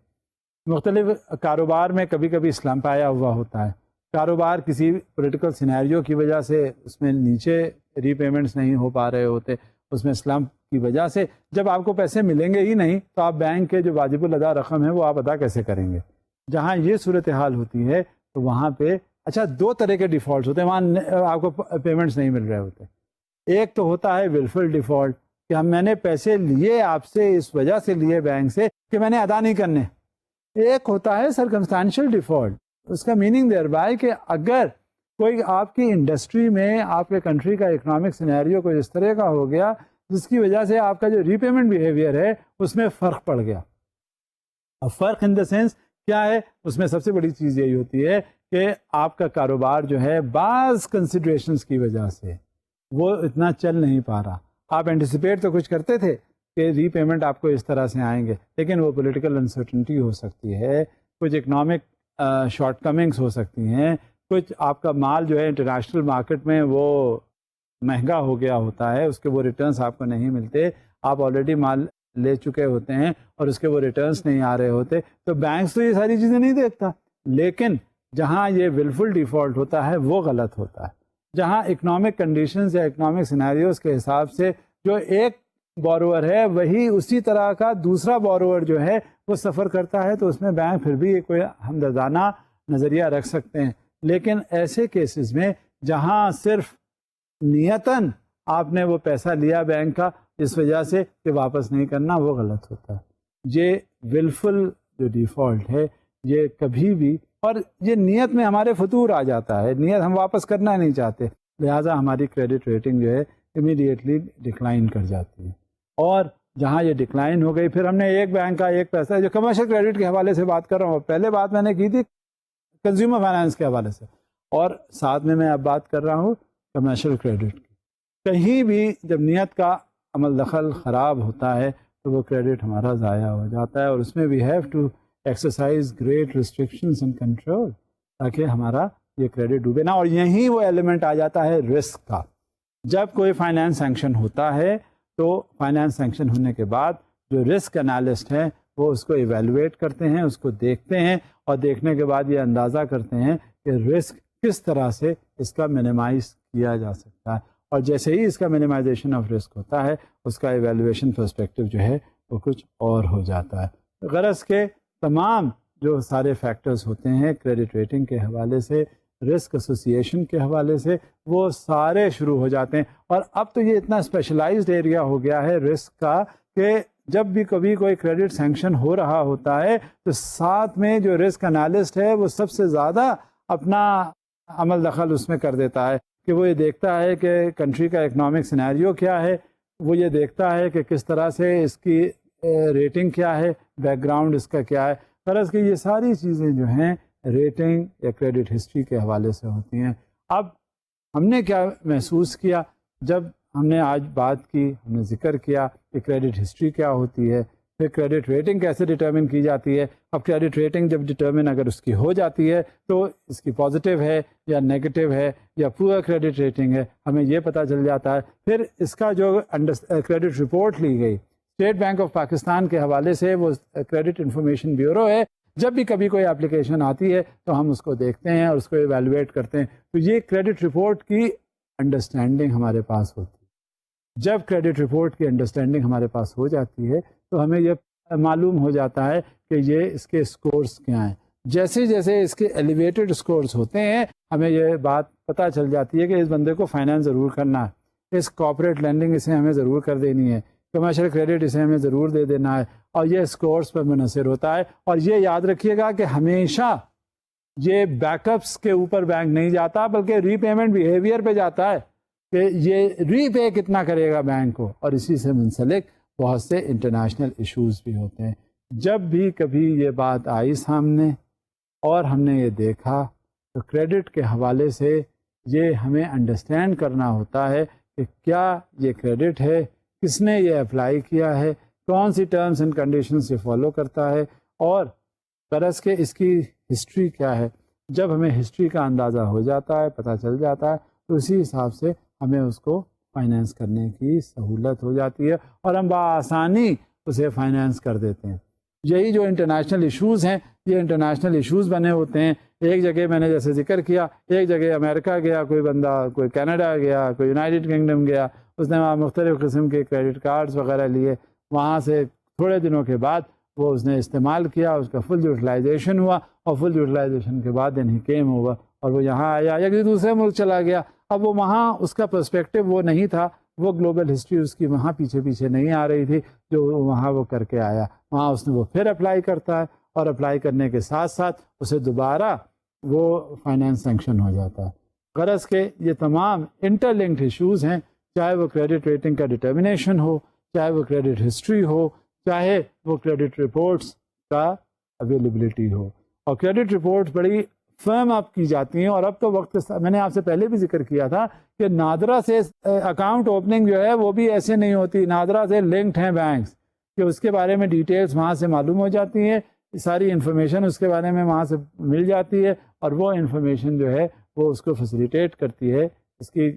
مختلف کاروبار میں کبھی کبھی سلمپ آیا ہوا ہوتا ہے، کاروبار کسی پولیٹیکل سینیریو کی وجہ سے اس میں نیچے ری پیمنٹس نہیں ہو پا رہے ہوتے، اس میں سلمپ کی وجہ سے جب آپ کو پیسے ملیں گے ہی نہیں تو آپ بینک کے جو واجب الادا رقم ہے وہ آپ ادا کیسے کریں گے. جہاں یہ صورتحال ہوتی ہے تو وہاں پہ اچھا 2 طرح کے ڈیفالٹس ہوتے ہیں، وہاں آپ کو پیمنٹس نہیں مل رہے ہوتے. ایک تو ہوتا ہے ولفل ڈیفالٹ کہ میں نے پیسے لیے آپ سے اس وجہ سے لیے بینک سے کہ میں نے ادا نہیں کرنے. ایک ہوتا ہے سرکمسٹانشل ڈیفالٹ. اس کا میننگ دیر بائی کہ اگر کوئی آپ کی انڈسٹری میں آپ کے کنٹری کا اکنامک سینیریو کوئی اس طرح کا ہو گیا جس کی وجہ سے آپ کا جو ری پیمنٹ بیہیویئر ہے اس میں فرق پڑ گیا. اب فرق ان دا سینس کیا ہے؟ اس میں سب سے بڑی چیز یہی ہوتی ہے کہ آپ کا کاروبار جو ہے بعض کنسیڈریشنز کی وجہ سے وہ اتنا چل نہیں پا رہا. آپ اینٹیسپیٹ تو کچھ کرتے تھے کہ ری پیمنٹ آپ کو اس طرح سے آئیں گے، لیکن وہ پولیٹیکل انسرٹنٹی ہو سکتی ہے، کچھ اکنامک شارٹ کمنگس ہو سکتی ہیں، کچھ آپ کا مال جو ہے انٹرنیشنل مارکیٹ میں وہ مہنگا ہو گیا ہوتا ہے، اس کے وہ ریٹرنس آپ کو نہیں ملتے، آپ آلریڈی مال لے چکے ہوتے ہیں اور اس کے وہ ریٹرنس نہیں آ رہے ہوتے، تو بینکس تو یہ ساری چیزیں نہیں دیکھتا. لیکن جہاں یہ ولفل ڈیفالٹ ہوتا ہے وہ غلط ہوتا ہے. جہاں اکنامک کنڈیشنز یا اکنامک سینیریوز کے حساب سے جو ایک بورور ہے وہی اسی طرح کا دوسرا بورور جو ہے وہ سفر کرتا ہے، تو اس میں بینک پھر بھی کوئی ہمدردانہ نظریہ رکھ سکتے ہیں. لیکن ایسے کیسز میں جہاں صرف نیتاً آپ نے وہ پیسہ لیا بینک کا اس وجہ سے کہ واپس نہیں کرنا، وہ غلط ہوتا ہے. یہ ولفل جو ڈیفالٹ ہے یہ کبھی بھی، اور یہ نیت میں ہمارے فطور آ جاتا ہے، نیت ہم واپس کرنا نہیں چاہتے، لہٰذا ہماری کریڈٹ ریٹنگ جو ہے امیڈیٹلی ڈکلائن کر جاتی ہے. اور جہاں یہ ڈکلائن ہو گئی، پھر ہم نے ایک بینک کا ایک پیسہ، جو کمرشل کریڈٹ کے حوالے سے بات کر رہا ہوں، پہلے بات میں نے کی تھی کنزیومر فائنانس کے حوالے سے، اور ساتھ میں اب بات کر رہا ہوں کمرشل کریڈٹ کی. کہیں بھی جب نیت کا عمل دخل خراب ہوتا ہے تو وہ کریڈٹ ہمارا ضائع ہو جاتا ہے، اور اس میں we have to exercise great restrictions and control تاکہ ہمارا یہ کریڈٹ ڈوبے نہ. اور یہیں وہ ایلیمنٹ آ جاتا ہے رسک کا. جب کوئی فائنانس سینکشن ہوتا ہے تو فائنانس سینکشن ہونے کے بعد جو رسک انالسٹ ہیں وہ اس کو ایویلویٹ کرتے ہیں، اس کو دیکھتے ہیں، اور دیکھنے کے بعد یہ اندازہ کرتے ہیں کہ رسک کس طرح سے اس کا منیمائز کیا جا سکتا ہے. اور جیسے ہی اس کا منیمائزیشن آف رسک ہوتا ہے اس کا ایویلویشن پرسپیکٹو جو ہے وہ کچھ اور ہو جاتا ہے. غرض کے تمام جو سارے فیکٹرز ہوتے ہیں کریڈٹ ریٹنگ کے حوالے سے، رسک ایسوسیشن کے حوالے سے، وہ سارے شروع ہو جاتے ہیں. اور اب تو یہ اتنا اسپیشلائزڈ ایریا ہو گیا ہے رسک کا کہ جب بھی کبھی کوئی کریڈٹ سینکشن ہو رہا ہوتا ہے تو ساتھ میں جو رسک انالسٹ ہے وہ سب سے زیادہ اپنا عمل دخل اس میں کر دیتا ہے کہ وہ یہ دیکھتا ہے کہ کنٹری کا اکنامک سینیریو کیا ہے، وہ یہ دیکھتا ہے کہ کس طرح سے اس کی ریٹنگ کیا ہے، بیک گراؤنڈ اس کا کیا ہے. غرض کہ یہ ساری چیزیں جو ہیں ریٹنگ یا کریڈٹ ہسٹری کے حوالے سے ہوتی ہیں. اب ہم نے کیا محسوس کیا جب ہم نے آج بات کی، ہم نے ذکر کیا کہ کریڈٹ ہسٹری کیا ہوتی ہے، پھر کریڈٹ ریٹنگ کیسے ڈٹرمن کی جاتی ہے. اب کریڈٹ ریٹنگ جب ڈٹرمن اگر اس کی ہو جاتی ہے تو اس کی پازیٹیو ہے یا نیگیٹو ہے یا پورا کریڈٹ ریٹنگ ہے، ہمیں یہ پتہ چل جاتا ہے. پھر اس کا جو کریڈٹ رپورٹ لی گئی اسٹیٹ بینک آف پاکستان کے حوالے سے، وہ کریڈٹ انفارمیشن بیورو ہے، جب بھی کبھی کوئی اپلیکیشن آتی ہے تو ہم اس کو دیکھتے ہیں اور اس کو ایویلویٹ کرتے ہیں. تو یہ کریڈٹ رپورٹ کی انڈرسٹینڈنگ ہمارے پاس ہوتی ہے. جب کریڈٹ رپورٹ کی انڈرسٹینڈنگ ہمارے پاس ہو جاتی ہے تو ہمیں یہ معلوم ہو جاتا ہے کہ یہ اس کے اسکورز کیا ہیں. جیسے جیسے اس کے ایلیویٹڈ اسکورز ہوتے ہیں ہمیں یہ بات پتہ چل جاتی ہے کہ اس بندے کو فائنانس ضرور کرنا ہے، اس کارپوریٹ لینڈنگ اسے ہمیں ضرور کر دینی ہے، کمرشل کریڈٹ اسے ہمیں ضرور دے دینا ہے، اور یہ اسکورس پر منحصر ہوتا ہے. اور یہ یاد رکھیے گا کہ ہمیشہ یہ بیک اپس کے اوپر بینک نہیں جاتا بلکہ ری پیمنٹ بیہیویئر پہ جاتا ہے کہ یہ ری پے کتنا کرے گا بینک کو. اور اسی سے منسلک بہت سے انٹرنیشنل ایشوز بھی ہوتے ہیں. جب بھی کبھی یہ بات آئی سامنے اور ہم نے یہ دیکھا تو کریڈٹ کے حوالے سے یہ ہمیں انڈرسٹینڈ کرنا ہوتا ہے کہ کیا یہ کریڈٹ ہے، کس نے یہ اپلائی کیا ہے، کون سی ٹرمز اینڈ کنڈیشنز یہ فالو کرتا ہے، اور غرض کہ اس کی ہسٹری کیا ہے. جب ہمیں ہسٹری کا اندازہ ہو جاتا ہے، پتہ چل جاتا ہے، تو اسی حساب سے ہمیں اس کو فائنینس کرنے کی سہولت ہو جاتی ہے اور ہم بآسانی اسے فائنینس کر دیتے ہیں. یہی جو انٹرنیشنل ایشوز ہیں، یہ انٹرنیشنل ایشوز بنے ہوتے ہیں. ایک جگہ میں نے جیسے ذکر کیا، ایک جگہ امریکہ گیا کوئی بندہ، کوئی کینیڈا گیا، کوئی یونائٹڈ کنگڈم گیا، اس نے وہاں مختلف قسم کے کریڈٹ کارڈز وغیرہ لیے، وہاں سے تھوڑے دنوں کے بعد وہ اس نے استعمال کیا، اس کا فل یوٹیلائزیشن ہوا، اور فل یوٹیلائزیشن کے بعد ہی کیم ہوا اور وہ یہاں آیا یا کسی دوسرے ملک چلا گیا. اب وہ وہاں اس کا پرسپیکٹو وہ نہیں تھا، وہ گلوبل ہسٹری اس کی وہاں پیچھے پیچھے نہیں آ رہی تھی جو وہاں وہ کر کے آیا. وہاں اس نے وہ پھر اپلائی کرتا ہے، اور اپلائی کرنے کے ساتھ ساتھ اسے دوبارہ وہ فائنینس سینکشن ہو جاتا ہے. غرض کہ یہ تمام انٹر لنکڈ ایشوز ہیں، چاہے وہ کریڈٹ ریٹنگ کا ڈٹرمنیشن ہو، چاہے وہ کریڈٹ ہسٹری ہو، چاہے وہ کریڈٹ رپورٹس کا اویلیبلٹی ہو. اور کریڈٹ رپورٹس بڑی فرم اپ کی جاتی ہیں. اور اب تو وقت، میں نے آپ سے پہلے بھی ذکر کیا تھا کہ نادرا سے اکاؤنٹ اوپننگ جو ہے وہ بھی ایسے نہیں ہوتی، نادرا سے لنکڈ ہیں بینکس کہ اس کے بارے میں ڈیٹیلز وہاں سے معلوم ہو جاتی ہیں، ساری انفارمیشن اس کے بارے میں وہاں سے مل جاتی ہے، اور وہ انفارمیشن جو ہے وہ اس کو فیسیلیٹیٹ کرتی ہے اس کی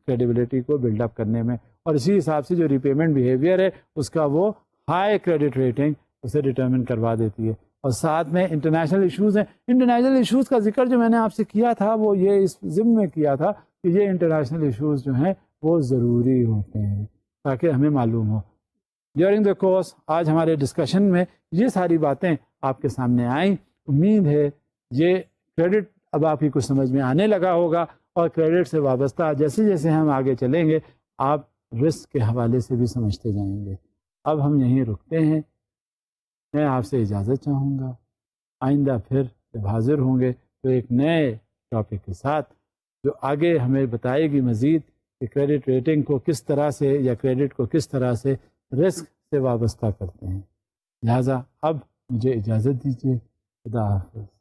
کریڈیبلٹی کو بلڈ اپ کرنے میں. اور اسی حساب سے جو ری پیمنٹ بیہیویئر ہے اس کا وہ ہائی کریڈٹ ریٹنگ اسے ڈٹرمن کروا دیتی ہے. اور ساتھ میں انٹرنیشنل ایشوز ہیں. انٹرنیشنل ایشوز کا ذکر جو میں نے آپ سے کیا تھا وہ یہ اس ضمن میں کیا تھا کہ یہ انٹرنیشنل ایشوز جو ہیں وہ ضروری ہوتے ہیں تاکہ ہمیں معلوم ہو. ڈیورنگ دا کورس آج ہمارے ڈسکشن میں یہ ساری باتیں آپ کے سامنے آئیں. امید ہے یہ کریڈٹ اب آپ کی کچھ سمجھ میں آنے لگا ہوگا، اور کریڈٹ سے وابستہ جیسے جیسے ہم آگے چلیں گے آپ رسک کے حوالے سے بھی سمجھتے جائیں گے. اب ہم یہیں رکتے ہیں. میں آپ سے اجازت چاہوں گا. آئندہ پھر جب حاضر ہوں گے تو ایک نئے ٹاپک کے ساتھ جو آگے ہمیں بتائے گی مزید کہ کریڈٹ ریٹنگ کو کس طرح سے یا کریڈٹ کو کس طرح سے رسک سے وابستہ کرتے ہیں. لہٰذا اب مجھے اجازت دیجیے. خدا حافظ.